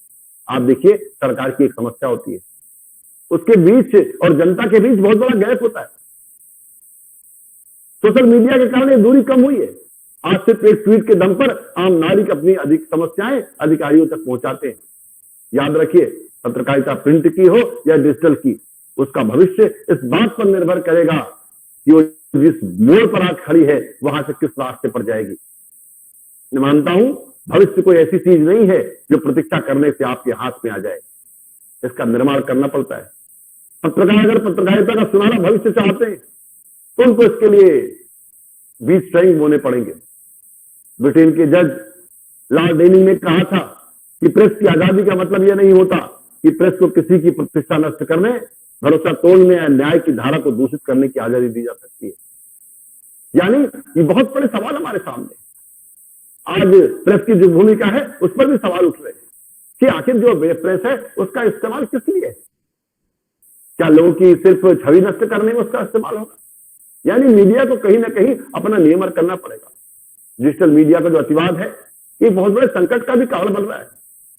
आप देखिए, सरकार की एक समस्या होती है, उसके बीच और जनता के बीच बहुत बड़ा गैप होता है। सोशल मीडिया के कारण ये दूरी कम हुई है। आज सिर्फ एक ट्वीट के दम पर आम नागरिक अपनी अधिक समस्याएं अधिकारियों तक पहुंचाते हैं। याद रखिए, पत्रकारिता प्रिंट की हो या डिजिटल की, उसका भविष्य इस बात पर निर्भर करेगा कि वो जिस मोड़ पर आज खड़ी है वहां से किस रास्ते पर जाएगी। मैं मानता हूं, भविष्य कोई ऐसी चीज नहीं है जो प्रतीक्षा करने से आपके हाथ में आ जाए, इसका निर्माण करना पड़ता है। पत्रकार अगर पत्रकारिता का सुनहरा भविष्य चाहते हैं तो उनको इसके लिए बीच ट्रेनिंग बोने पड़ेंगे। ब्रिटेन के जज लॉर्ड डेनिंग ने कहा था कि प्रेस की आजादी का मतलब यह नहीं होता कि प्रेस को किसी की प्रतिष्ठा नष्ट करने, भरोसा तोड़ने या न्याय की धारा को दूषित करने की आजादी दी जा सकती है। यानी ये बहुत बड़े सवाल हमारे सामने। आज प्रेस की जो भूमिका है उस पर भी सवाल उठ रहे हैं कि आखिर जो प्रेस है उसका इस्तेमाल किस लिए है? क्या लोगों की सिर्फ छवि नष्ट करने में उसका इस्तेमाल होगा? यानी मीडिया को कहीं ना कहीं अपना नियमन करना पड़ेगा। डिजिटल मीडिया का जो अतिवाद है ये बहुत बड़े संकट का भी कारण बन रहा है।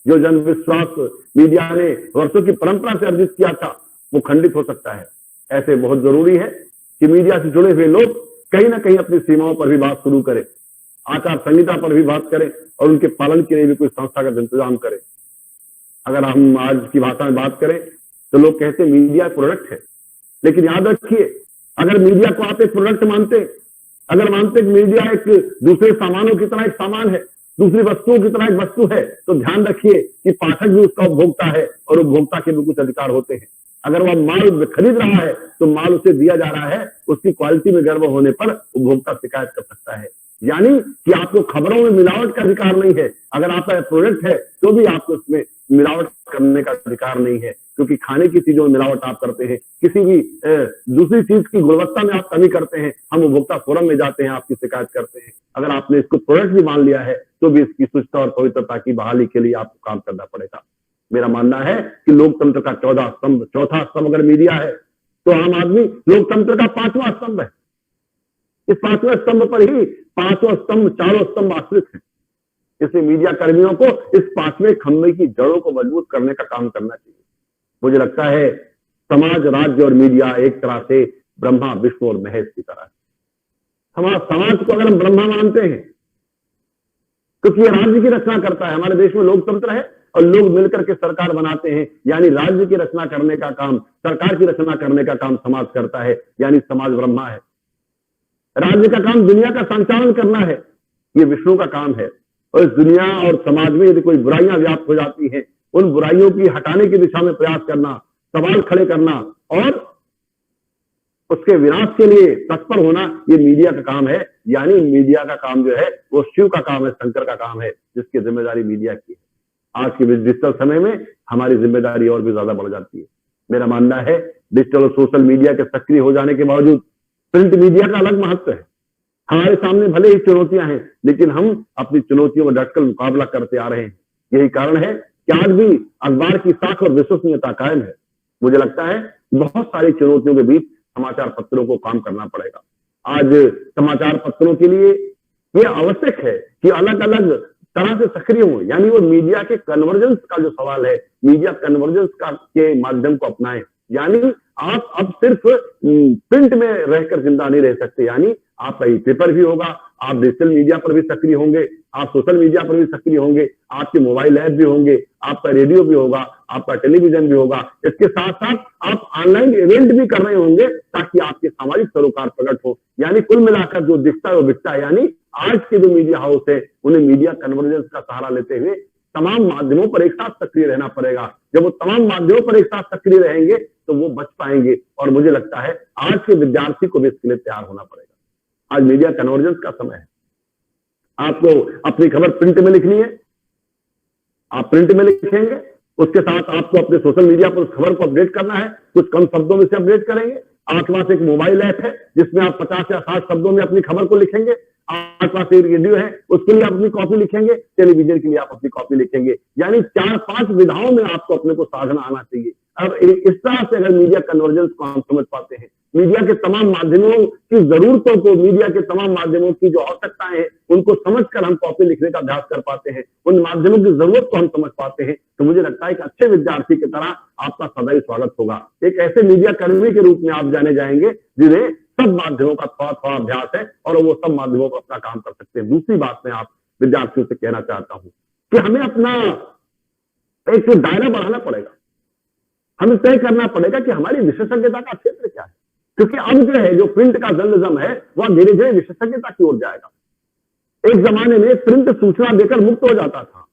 जो जन विश्वास मीडिया ने वर्षों की परंपरा से अर्जित किया था वो खंडित हो सकता है। ऐसे बहुत जरूरी है कि मीडिया से जुड़े हुए लोग कहीं ना कहीं अपनी सीमाओं पर भी बात शुरू करें, आचार संहिता पर भी बात करें और उनके पालन के लिए भी कोई संस्थागत इंतजाम करें। अगर हम आज की भाषा में बात करें तो लोग कहते हैं मीडिया प्रोडक्ट है, लेकिन याद रखिए, अगर मीडिया को आप एक प्रोडक्ट मानते, अगर मानते कि मीडिया एक दूसरे सामानों की तरह एक सामान है, दूसरी वस्तुओं की तरह एक वस्तु है, तो ध्यान रखिए कि पाठक भी उसका उपभोक्ता है और उपभोक्ता के भी कुछ अधिकार होते हैं। अगर वह माल खरीद रहा है तो माल उसे दिया जा रहा है, उसकी क्वालिटी में गड़बड़ होने पर उपभोक्ता शिकायत कर सकता है। यानी कि आपको खबरों में मिलावट का अधिकार नहीं है। अगर आपका प्रोडक्ट है तो भी आपको उसमें मिलावट करने का अधिकार नहीं है, क्योंकि खाने की चीजों में मिलावट आप करते हैं, किसी भी दूसरी चीज की गुणवत्ता में आप कमी करते हैं, हम उपभोक्ता फोरम में जाते हैं, आपकी शिकायत करते हैं। अगर आपने इसको प्रोडक्ट भी मान लिया है तो भी इसकी शुद्धता और पवित्रता की बहाली के लिए आपको काम करना पड़ेगा। मेरा मानना है कि लोकतंत्र का चौथा स्तंभ अगर मीडिया है तो आम आदमी लोकतंत्र का 5वां स्तंभ है। इस 5वें स्तंभ पर ही 5वां स्तंभ, 4 स्तंभ आश्रित है। इसलिए मीडिया कर्मियों को इस 5वें खंभे की जड़ों को मजबूत करने का काम करना चाहिए। मुझे लगता है समाज, राज्य और मीडिया एक तरह से ब्रह्मा, विष्णु और महेश की तरह है। समाज को अगर हम ब्रह्मा मानते हैं क्योंकि ये राज्य की रचना करता है। हमारे देश में लोकतंत्र है और लोग मिलकर के सरकार बनाते हैं, यानी राज्य की रचना करने का काम, सरकार की रचना करने का काम समाज करता है, यानी समाज ब्रह्मा है। राज्य का काम दुनिया का संचालन करना है, ये विष्णु का काम है। और इस दुनिया और समाज में यदि कोई बुराइयां व्याप्त हो जाती हैं, उन बुराइयों की हटाने की दिशा में प्रयास करना, सवाल खड़े करना और उसके विनाश के लिए तत्पर होना, ये मीडिया का काम है। यानी मीडिया का काम जो है वो शिव का काम है, शंकर का काम है, जिसकी जिम्मेदारी मीडिया की है। आज के डिजिटल समय में हमारी जिम्मेदारी और भी ज्यादा बढ़ जाती है। मेरा मानना है डिजिटल और सोशल मीडिया के सक्रिय हो जाने के बावजूद प्रिंट मीडिया का अलग महत्व है। हमारे सामने भले ही चुनौतियां हैं, लेकिन हम अपनी चुनौतियों में डटकर मुकाबला करते आ रहे हैं। यही कारण है कि आज भी अखबार की साख और विश्वसनीयता कायम है। मुझे लगता है बहुत सारी चुनौतियों के बीच समाचार पत्रों को काम करना पड़ेगा। आज समाचार पत्रों के लिए यह आवश्यक है कि अलग अलग तरह से सक्रिय हो, यानी वो मीडिया के कन्वर्जेंस का जो सवाल है, मीडिया कन्वर्जेंस का के माध्यम को अपनाएं। यानी आप अब सिर्फ प्रिंट में रहकर जिंदा नहीं रह सकते, यानी आपका ई पेपर भी होगा, आप डिजिटल मीडिया पर भी सक्रिय होंगे, आप सोशल मीडिया पर भी सक्रिय होंगे, आपके मोबाइल ऐप भी होंगे, आपका रेडियो भी होगा, आपका टेलीविजन भी होगा। इसके साथ साथ आप ऑनलाइन इवेंट भी कर रहे होंगे ताकि आपके सामाजिक सरोकार प्रकट हो। यानी कुल मिलाकर जो दिखता है वो बिकता है। यानी आज के जो मीडिया हाउस है उन्हें मीडिया कन्वर्जेंस का सहारा लेते हुए तमाम माध्यमों पर एक साथ सक्रिय रहना पड़ेगा। जब वो तमाम माध्यमों पर एक साथ सक्रिय रहेंगे तो वो बच पाएंगे। और मुझे लगता है आज के विद्यार्थी को भी इसके लिए तैयार होना पड़ेगा। आज मीडिया कन्वर्जेंस का समय है। आपको अपनी खबर प्रिंट में लिखनी है, आप प्रिंट में लिखेंगे, उसके साथ आपको अपने सोशल मीडिया पर उस खबर को अपडेट करना है। कुछ कम शब्दों में से अपडेट करेंगे। आपके पास एक मोबाइल ऐप है जिसमें आप 50 या 60 शब्दों में अपनी खबर को लिखेंगे। आपके पास एक रेडियो है, उसके लिए आप अपनी कॉपी लिखेंगे। टेलीविजन के लिए आप अपनी कॉपी लिखेंगे। यानी 4-5 विधाओं में आपको अपने को साधना आना चाहिए। अब इस तरह से अगर मीडिया कन्वर्जेंस को हम समझ पाते हैं, मीडिया के तमाम माध्यमों की जरूरतों को, मीडिया के तमाम माध्यमों की जो आवश्यकताएं हैं उनको समझकर हम कॉपी लिखने का अभ्यास कर पाते हैं, उन माध्यमों की जरूरत को हम समझ पाते हैं, तो मुझे लगता है कि अच्छे विद्यार्थी की तरह आपका सदैव स्वागत होगा। एक ऐसे मीडिया कर्मी के रूप में आप जाने जाएंगे जिन्हें सब माध्यमों का थोड़ा थोड़ा अभ्यास है और वो सब माध्यमों पर अपना काम कर सकते हैं। दूसरी बात मैं आप विद्यार्थियों से कहना चाहता हूं कि हमें अपना एक दायरा बढ़ाना पड़ेगा। हमें तय करना पड़ेगा कि हमारी विशेषज्ञता का क्षेत्र क्या है, क्योंकि अब जो है, जो प्रिंट का जर्नलिज्म है वह धीरे धीरे विशेषज्ञता की ओर जाएगा। एक जमाने में प्रिंट सूचना देकर मुक्त हो जाता था,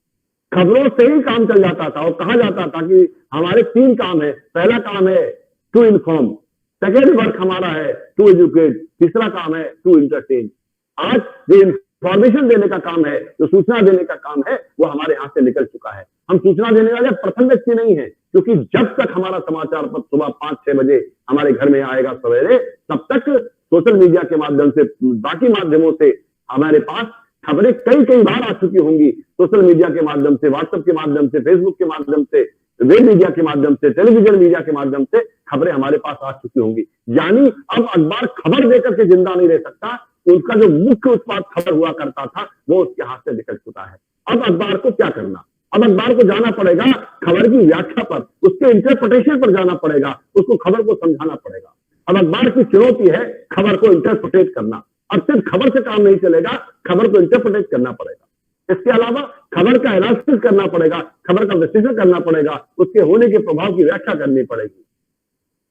खबरों से ही काम चल जाता था और कहा जाता था कि हमारे 3 काम है। पहला काम है टू इन्फॉर्म, सेकेंड वर्क हमारा है टू एजुकेट, तीसरा काम है टू एंटरटेन। आज जो इंफॉर्मेशन देने का काम है, जो सूचना देने का काम है, वो हमारे हाथ से निकल चुका है। हम सूचना देने वाले प्रथम व्यक्ति नहीं है, क्योंकि जब तक हमारा समाचार पत्र सुबह 5-6 बजे हमारे घर में आएगा सवेरे, तब तक सोशल मीडिया के माध्यम से, बाकी माध्यमों से हमारे पास खबरें कई बार आ चुकी होंगी। सोशल मीडिया के माध्यम से, व्हाट्सएप के माध्यम से, फेसबुक के माध्यम से, वेब मीडिया के माध्यम से, टेलीविजन मीडिया के माध्यम से खबरें हमारे पास आ चुकी होंगी। यानी अब अखबार खबर देकर के जिंदा नहीं रह सकता। उसका जो मुख्य उत्पाद खबर हुआ करता था वो उसके हाथ से निकल चुका है। अब अखबार को क्या करना? अब अखबार को जाना पड़ेगा खबर की व्याख्या पर, उसके इंटरप्रिटेशन पर जाना पड़ेगा, उसको खबर को समझाना पड़ेगा। अब अखबार की चुनौती है खबर को इंटरप्रिटेट करना। अब सिर्फ खबर से काम नहीं चलेगा, खबर को इंटरप्रिटेट करना पड़ेगा। इसके अलावा खबर का एनालिसिस करना पड़ेगा, खबर का विश्लेषण करना पड़ेगा, उसके होने के प्रभाव की व्याख्या करनी पड़ेगी।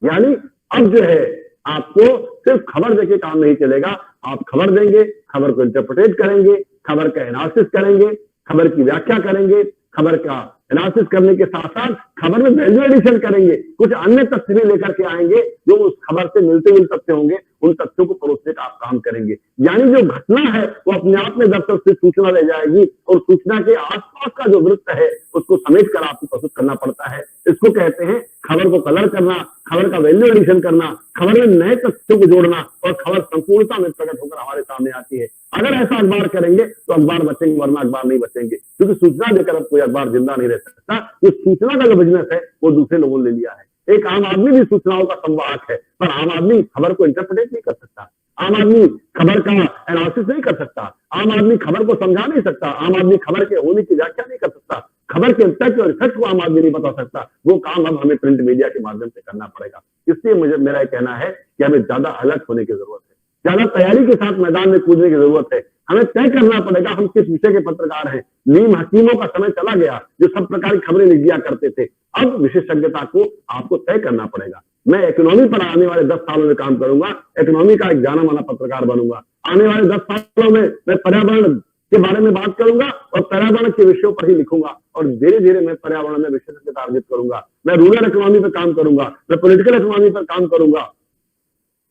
यानी अब जो है आपको सिर्फ खबर देके काम नहीं चलेगा। आप खबर देंगे, खबर को इंटरप्रिटेट करेंगे, खबर का एनालिसिस करेंगे, खबर की व्याख्या करेंगे, खबर का एनालिसिस करने के साथ साथ खबर में वैल्यू एडिशन करेंगे, कुछ अन्य तथ्य भी लेकर के आएंगे जो उस खबर से मिलते जुलते तथ्य होंगे, उन तथ्यों को परोसने का आप काम करेंगे। यानी जो घटना है वो अपने आप में दर्शक से सूचना ले जाएगी और सूचना के आसपास का जो वृत्त है उसको समेट कर आपको प्रस्तुत करना पड़ता है। इसको कहते हैं खबर को कलर करना, खबर का वैल्यू एडिशन करना, खबर में नए तथ्यों को जोड़ना और खबर संपूर्णता में प्रकट होकर हमारे सामने आती है। अगर ऐसा अखबार करेंगे तो अखबार बचेंगे, वरना अखबार नहीं बचेंगे, क्योंकि सूचना देकर अब कोई अखबार जिंदा नहीं रह सकता। ये सूचना का जो बिजनेस है वो दूसरे लोगों ने ले लिया है। एक आम आदमी भी सूचनाओं का संवाहक है, पर आम आदमी खबर को इंटरप्रेट नहीं कर सकता, आम आदमी खबर का एनालिसिस नहीं कर सकता, आम आदमी खबर को समझा नहीं सकता, आम आदमी खबर के होने की व्याख्या नहीं कर सकता, खबर के इम्पैक्ट और इफेक्ट को आम आदमी नहीं बता सकता। वो काम अब हमें प्रिंट मीडिया के माध्यम से करना पड़ेगा। इसलिए मुझे मेरा कहना है कि हमें ज्यादा अलर्ट होने की जरूरत है, ज्यादा तैयारी के साथ मैदान में कूदने की जरूरत है। हमें तय करना पड़ेगा हम किस विषय के पत्रकार हैं। नीम हकीमों का समय चला गया जो सब प्रकार की खबरें लिख दिया करते थे। अब विशेषज्ञता को आपको तय करना पड़ेगा। मैं इकोनॉमी पर आने वाले 10 सालों में काम करूंगा, इकोनॉमी का एक जाना माना पत्रकार बनूंगा। आने वाले 10 सालों में मैं पर्यावरण के बारे में बात करूंगा और पर्यावरण के विषयों पर ही लिखूंगा और धीरे धीरे मैं पर्यावरण में विशेषज्ञता अर्जित करूंगा। मैं रूरल इकोनॉमी पर काम करूंगा, मैं पॉलिटिकल इकोनॉमी पर काम करूंगा,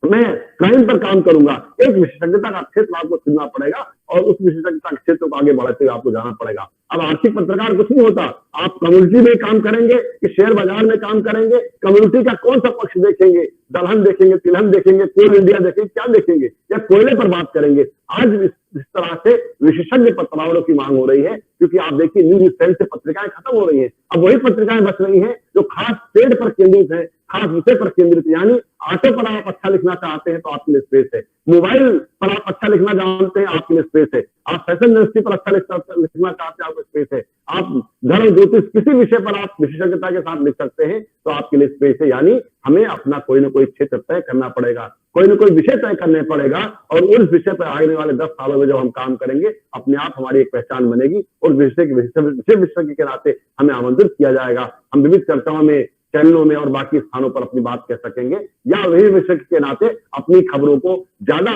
मैं क्राइम पर काम करूंगा। एक विशेषज्ञता का क्षेत्र आपको चुनना पड़ेगा और उस विशेषज्ञता के क्षेत्र को आगे बढ़ाते हुए आपको जाना पड़ेगा। अब आर्थिक पत्रकार कुछ नहीं होता, आप कम्युनिटी में काम करेंगे कि शेयर बाजार में काम करेंगे, कम्युनिटी का कौन सा पक्ष देखेंगे, दलहन देखेंगे, तिलहन देखेंगे, कोल इंडिया देखेंगे, क्या देखेंगे, या कोयले पर बात करेंगे। आज इस तरह से विशेषज्ञ पत्रकारों की मांग हो रही है क्योंकि आप देखिए न्यूज स्टैंड से पत्रिकाएं खत्म हो रही हैं। अब वही पत्रिकाएं बच रही हैं जो खास ट्रेड पर केंद्रित है, खास विषय पर केंद्रित, यानी ऑटो पर आप अच्छा लिखना चाहते हैं तो आपके लिए स्पेस है, मोबाइल पर आप अच्छा लिखना जानते हैं आपके लिए स्पेस है, आप फैशन इंडस्ट्री पर अच्छा लिखना चाहते हैं आपको स्पेस है, आप धर्म ज्योतिष किसी विषय पर आप विशेषज्ञता के साथ लिख सकते हैं तो आपके लिए स्पेस है। यानी हमें अपना कोई ना कोई क्षेत्र तय करना पड़ेगा, कोई ना कोई विषय तय करने पड़ेगा और उस विषय पर आने वाले 10 सालों में जब हम काम करेंगे अपने आप हमारी एक पहचान बनेगी और विषय विशेषज्ञ के नाते हमें आमंत्रित किया जाएगा। हम विविध चर्चाओं में, चैनलों में और बाकी स्थानों पर अपनी बात कह सकेंगे या वही विषय के नाते अपनी खबरों को ज्यादा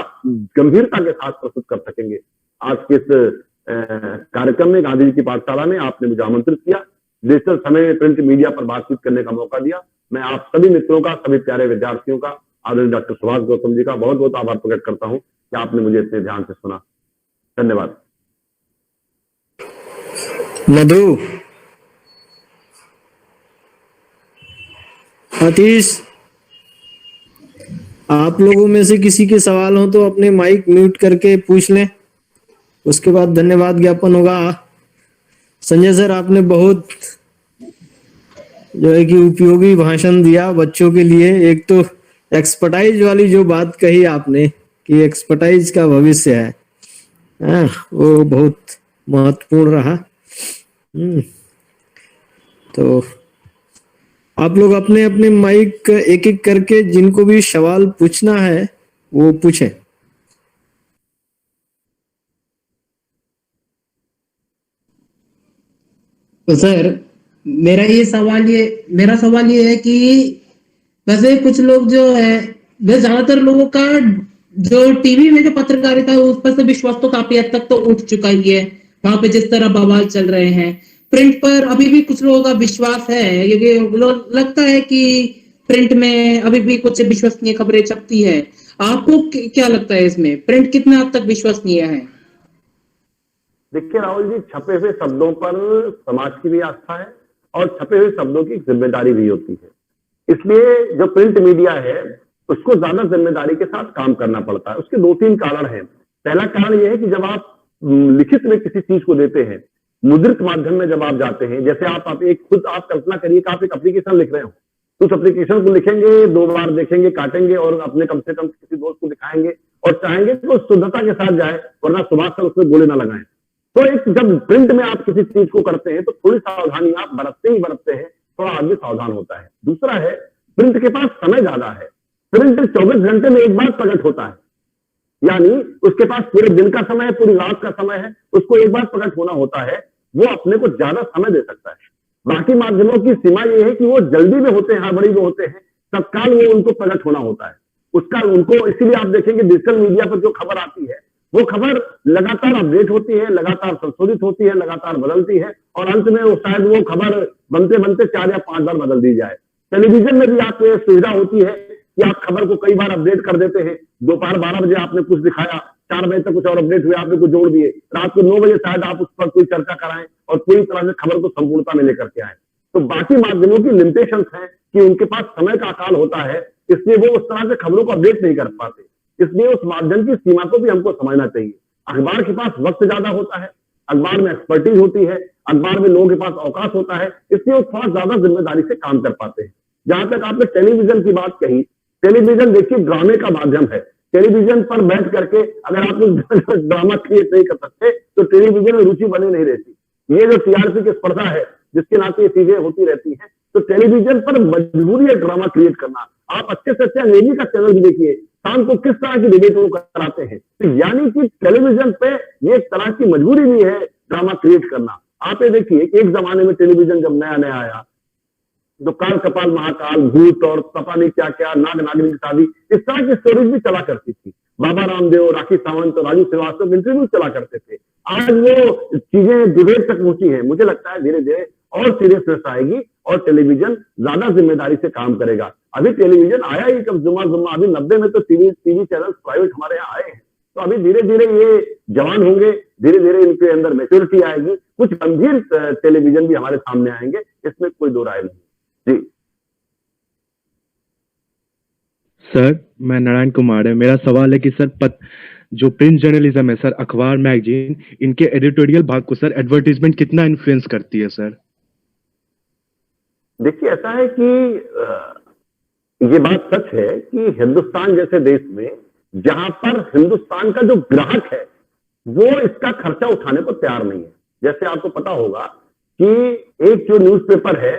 गंभीरता के साथ प्रस्तुत कर सकेंगे। आज के इस कार्यक्रम में गांधी जी की पाठशाला में आपने मुझे आमंत्रित किया, डिजिटल समय में प्रिंट मीडिया पर बातचीत करने का मौका दिया। मैं आप सभी मित्रों का, सभी प्यारे विद्यार्थियों का, आदरणीय डॉक्टर सुभाष गौतम जी का बहुत बहुत आभार प्रकट करता हूं कि आपने मुझे इतने ध्यान से सुना। धन्यवाद। मधु, आतिश, आप लोगों में से किसी के सवाल हो तो अपने माइक म्यूट करके पूछ लें, उसके बाद धन्यवाद ज्ञापन होगा। संजय सर, आपने बहुत जो है कि उपयोगी भाषण दिया बच्चों के लिए। एक तो एक्सपर्टाइज वाली जो बात कही आपने कि एक्सपर्टाइज का भविष्य है, वो बहुत महत्वपूर्ण रहा। तो आप लोग अपने अपने माइक एक एक करके जिनको भी सवाल पूछना है वो पूछें। तो सर मेरा सवाल ये है कि वैसे कुछ लोग जो है वह ज्यादातर लोगों का जो टीवी में जो पत्रकारिता है उस पर से विश्वास तो काफी हद तक तो उठ चुका ही है। वहां पे जिस तरह बवाल चल रहे हैं, प्रिंट पर अभी भी कुछ लोगों का विश्वास है क्योंकि लगता है कि प्रिंट में अभी भी कुछ विश्वसनीय खबरें छपती है। आपको क्या लगता है इसमें प्रिंट कितना हद तक विश्वसनीय है? देखिए राहुल जी, छपे हुए शब्दों पर समाज की भी आस्था है और छपे हुए शब्दों की जिम्मेदारी भी होती है। इसलिए जो प्रिंट मीडिया है उसको ज्यादा जिम्मेदारी के साथ काम करना पड़ता है। उसके 2-3 कारण हैं। पहला कारण यह है कि जब आप लिखित में किसी चीज को देते हैं, मुद्रित माध्यम में जब आप जाते हैं, जैसे आप एक खुद आप कल्पना करिए कि आप एक एप्लीकेशन लिख रहे हो, तो उस एप्लीकेशन को लिखेंगे, 2 बार देखेंगे, काटेंगे और अपने कम से कम किसी दोस्त को दिखाएंगे और चाहेंगे कि वो शुद्धता के साथ जाए, वरना सुबह से उसमें गोले ना लगाएं। तो एक जब प्रिंट में आप किसी चीज को करते हैं तो थोड़ी सावधानी आप बरतते हैं, थोड़ा आदमी सावधान होता है। दूसरा है, प्रिंट के पास समय ज्यादा है। प्रिंट 24 घंटे में एक बार प्रकट होता है, यानी उसके पास पूरे दिन का समय है, पूरी रात का समय है, उसको एक बार प्रकट होना होता है। वो अपने को ज्यादा समय दे सकता है। बाकी माध्यमों की सीमा यह है कि वो जल्दी में होते हैं, हड़बड़ी में होते हैं, तत्काल वो उनको प्रकट होना होता है उसका उनको। इसीलिए आप देखेंगे डिजिटल मीडिया पर जो खबर आती है वो खबर लगातार अपडेट होती है, लगातार संशोधित होती है, लगातार बदलती है और अंत में वो शायद वो खबर बनते बनते 4 या 5 बार बदल दी जाए। टेलीविजन में भी आपको सुविधा होती है कि आप खबर को कई बार अपडेट कर देते हैं। दोपहर 12 बजे आपने कुछ दिखाया, 4 बजे तक कुछ और अपडेट हुए, आपने कुछ जोड़ दिए, रात को 9 बजे शायद आप उस पर कोई चर्चा कराएं और पूरी तरह से खबर को संपूर्णता में लेकर के आए। तो बाकी माध्यमों की लिमिटेशंस है कि उनके पास समय का अकाल होता है, इसलिए वो उस तरह से खबरों को अपडेट नहीं कर पाते। इसलिए उस माध्यम की सीमा को भी हमको समझना चाहिए। अखबार के पास वक्त ज्यादा होता है, अखबार में एक्सपर्टीज होती है, अखबार में लोगों के पास अवकाश होता है, इसलिए वो थोड़ा ज्यादा जिम्मेदारी से काम कर पाते हैं। जहां तक आपने टेलीविजन की बात कही, टेलीविजन देखिए ड्रामे का माध्यम है। टेलीविजन पर बैठ करके अगर आप ड्रामा क्रिएट नहीं कर सकते तो टेलीविजन में रुचि बनी नहीं रहती। ये जो टीआरपी की स्पर्धा है जिसके नाते ये चीजें होती रहती हैं, तो टेलीविजन पर मजबूरी है ड्रामा क्रिएट करना। आप अच्छे से अच्छे अंग्रेजी का चैनल भी देखिए, शाम को किस तरह की डिबेट वो कराते हैं। तो यानी कि टेलीविजन पे ये एक तरह की मजबूरी भी है ड्रामा क्रिएट करना। आप ये देखिए, एक जमाने में टेलीविजन जब नया नया आया तो काल कपाल महाकाल, भूत और पता नहीं क्या क्या, नाग नागिन की शादी, इस तरह की स्टोरीज भी चला करती थी। बाबा रामदेव, राखी सावंत और राजू श्रीवास्तव इंटरव्यू चला करते थे। आज वो चीजें डिबेट तक पहुंची हैं। मुझे लगता है धीरे धीरे और सीरियसनेस आएगी और टेलीविजन ज्यादा जिम्मेदारी से काम करेगा। अभी टेलीविजन आया ही कब, जुम्मा अभी 90 में तो टीवी चैनल प्राइवेट हमारे यहाँ आए हैं। तो अभी धीरे धीरे ये जवान होंगे, धीरे धीरे इनके अंदर मैच्योरिटी आएगी, कुछ गंभीर टेलीविजन भी हमारे सामने आएंगे, इसमें कोई दो राय नहीं। जी सर, मैं नारायण कुमार है। मेरा सवाल है कि सर जो प्रिंट जर्नलिज्म है सर, अखबार, मैगजीन, इनके एडिटोरियल भाग को सर एडवर्टीजमेंट कितना इन्फ्लुएंस करती है सर? देखिए, ऐसा है कि ये बात सच है कि हिंदुस्तान जैसे देश में जहां पर हिंदुस्तान का जो ग्राहक है वो इसका खर्चा उठाने को तैयार नहीं है। जैसे आपको पता होगा कि एक जो न्यूज़पेपर है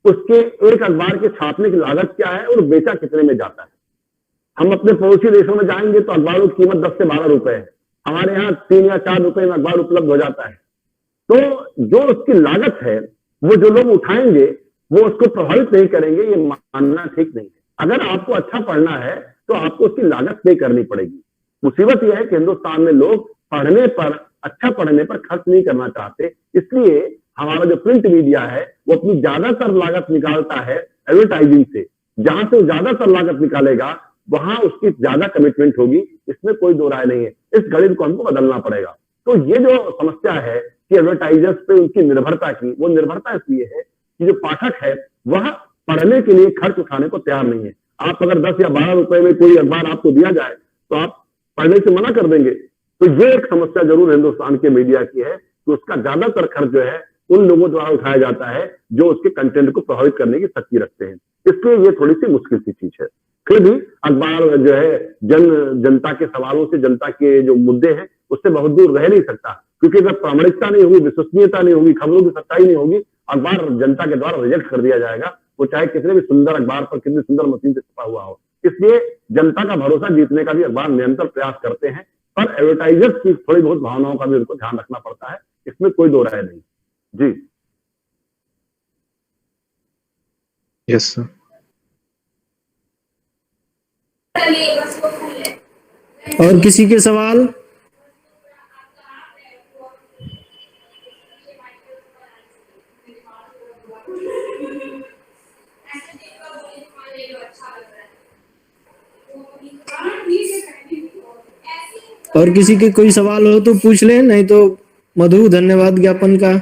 उसके एक अखबार के छापने की लागत क्या है और बेचा कितने में जाता है। हम अपने पड़ोसी देशों में जाएंगे तो अखबारों की कीमत 10 से 12 रुपए है, हमारे यहाँ 3 या 4 रुपए में अखबार उपलब्ध हो जाता है। तो जो उसकी लागत है वो जो लोग उठाएंगे वो उसको प्रभावित नहीं करेंगे, ये मानना ठीक नहीं है। अगर आपको अच्छा पढ़ना है तो आपको उसकी लागत तय करनी पड़ेगी। मुसीबत यह है कि हिंदुस्तान में लोग पढ़ने पर, अच्छा पढ़ने पर खर्च नहीं करना चाहते, इसलिए हमारा जो प्रिंट मीडिया है वो अपनी ज्यादातर लागत निकालता है एडवर्टाइजिंग से। जहां से वो ज्यादातर लागत निकालेगा वहां उसकी ज्यादा कमिटमेंट होगी, इसमें कोई दो राय नहीं है। इस गणित को हमको बदलना पड़ेगा। तो ये जो समस्या है कि एडवर्टाइजर्स पे उनकी निर्भरता की, वो निर्भरता इसलिए है कि जो पाठक है वह पढ़ने के लिए खर्च उठाने को तैयार नहीं है। आप अगर 10 या 12 रुपए में कोई अखबार आपको दिया जाए तो आप पढ़ने से मना कर देंगे। तो ये एक समस्या जरूर हिंदुस्तान के मीडिया की है कि उसका ज्यादातर खर्च जो है उन लोगों द्वारा उठाया जाता है जो उसके कंटेंट को प्रभावित करने की शक्ति रखते हैं। इसलिए ये थोड़ी सी मुश्किल सी चीज है। फिर भी अखबार जो है जनता के सवालों से, जनता के जो मुद्दे हैं उससे बहुत दूर रह नहीं सकता, क्योंकि अगर प्रामाणिकता नहीं होगी, विश्वसनीयता नहीं होगी, खबरों की सच्चाई नहीं होगी, अखबार जनता के द्वारा रिजेक्ट कर दिया जाएगा, वो चाहे कितने भी सुंदर अखबार पर, कितनी सुंदर मशीन से छपा हुआ हो। इसलिए जनता का भरोसा जीतने का भी अखबार निरंतर प्रयास करते हैं, पर एडवर्टाइजर्स की थोड़ी बहुत भावनाओं का भी उनको ध्यान रखना पड़ता है, इसमें कोई दो राय नहीं। जी यस सर। और किसी के सवाल? और किसी के कोई सवाल हो तो पूछ ले, नहीं तो मधु धन्यवाद ज्ञापन का।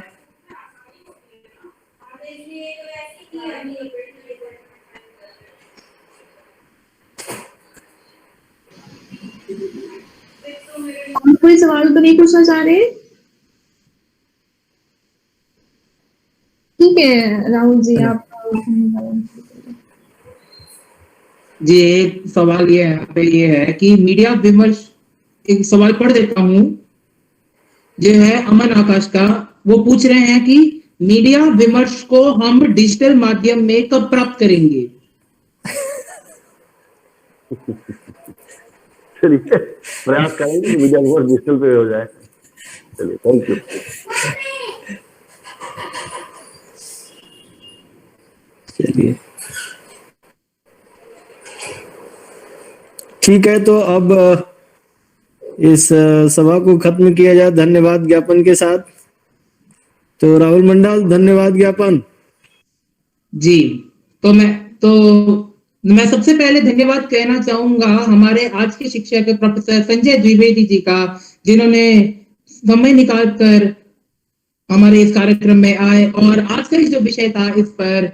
कोई सवाल तो नहीं पूछना चाह रहे? ठीक है राहुल जी, आप जी एक सवाल ये यहाँ पे ये है कि मीडिया विमर्श, एक सवाल पढ़ देता हूँ जो है अमन आकाश का। वो पूछ रहे हैं कि मीडिया विमर्श को हम डिजिटल माध्यम में कब प्राप्त करेंगे? चलिए प्रयास करेंगे कि मीडिया विमर्श डिजिटल पे हो जाए। चलिए, थैंक यू। चलिए ठीक है, तो अब इस सभा को खत्म किया जाए धन्यवाद ज्ञापन के साथ। तो राहुल मंडल, धन्यवाद ज्ञापन। जी, तो मैं सबसे पहले धन्यवाद कहना चाहूंगा हमारे आज के शिक्षक प्रोफेसर संजय द्विवेदी जी का, जिन्होंने समय निकाल कर हमारे इस कार्यक्रम में आए और आज का जो विषय था इस पर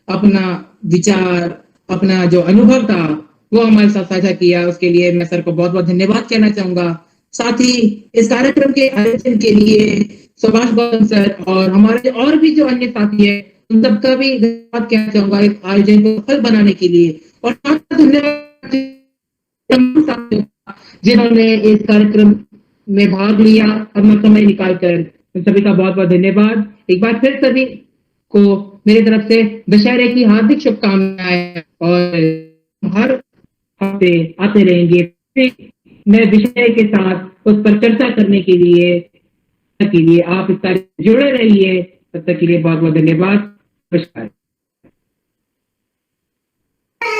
अपना विचार, अपना जो अनुभव था वो हमारे साथ साझा किया। उसके लिए मैं सर को बहुत बहुत धन्यवाद कहना चाहूंगा। साथ ही इस कार्यक्रम के आयोजन के लिए सुभाष बंसल सर और हमारे और भी जो अन्य साथी है उन सबका भी धन्यवाद कहना चाहूंगा इस आयोजन को सफल बनाने के लिए। और धन्यवाद जिन्होंने इस कार्यक्रम में भाग लिया, अपना समय निकाल कर, उन सभी का बहुत बहुत धन्यवाद। एक बार फिर सभी को मेरी तरफ से दशहरे की हार्दिक शुभकामनाएं और हफ्ते आते रहेंगे नए विषय के साथ उस पर चर्चा करने के लिए आप इस कार्य से जुड़े रहिए। तब तक के लिए बहुत बहुत धन्यवाद। नमस्कार।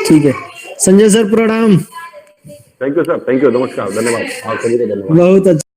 ठीक है संजय सर, प्रणाम। Thank you sir, thank you, नमस्कार, धन्यवाद, आप सभी को धन्यवाद। बहुत अच्छा।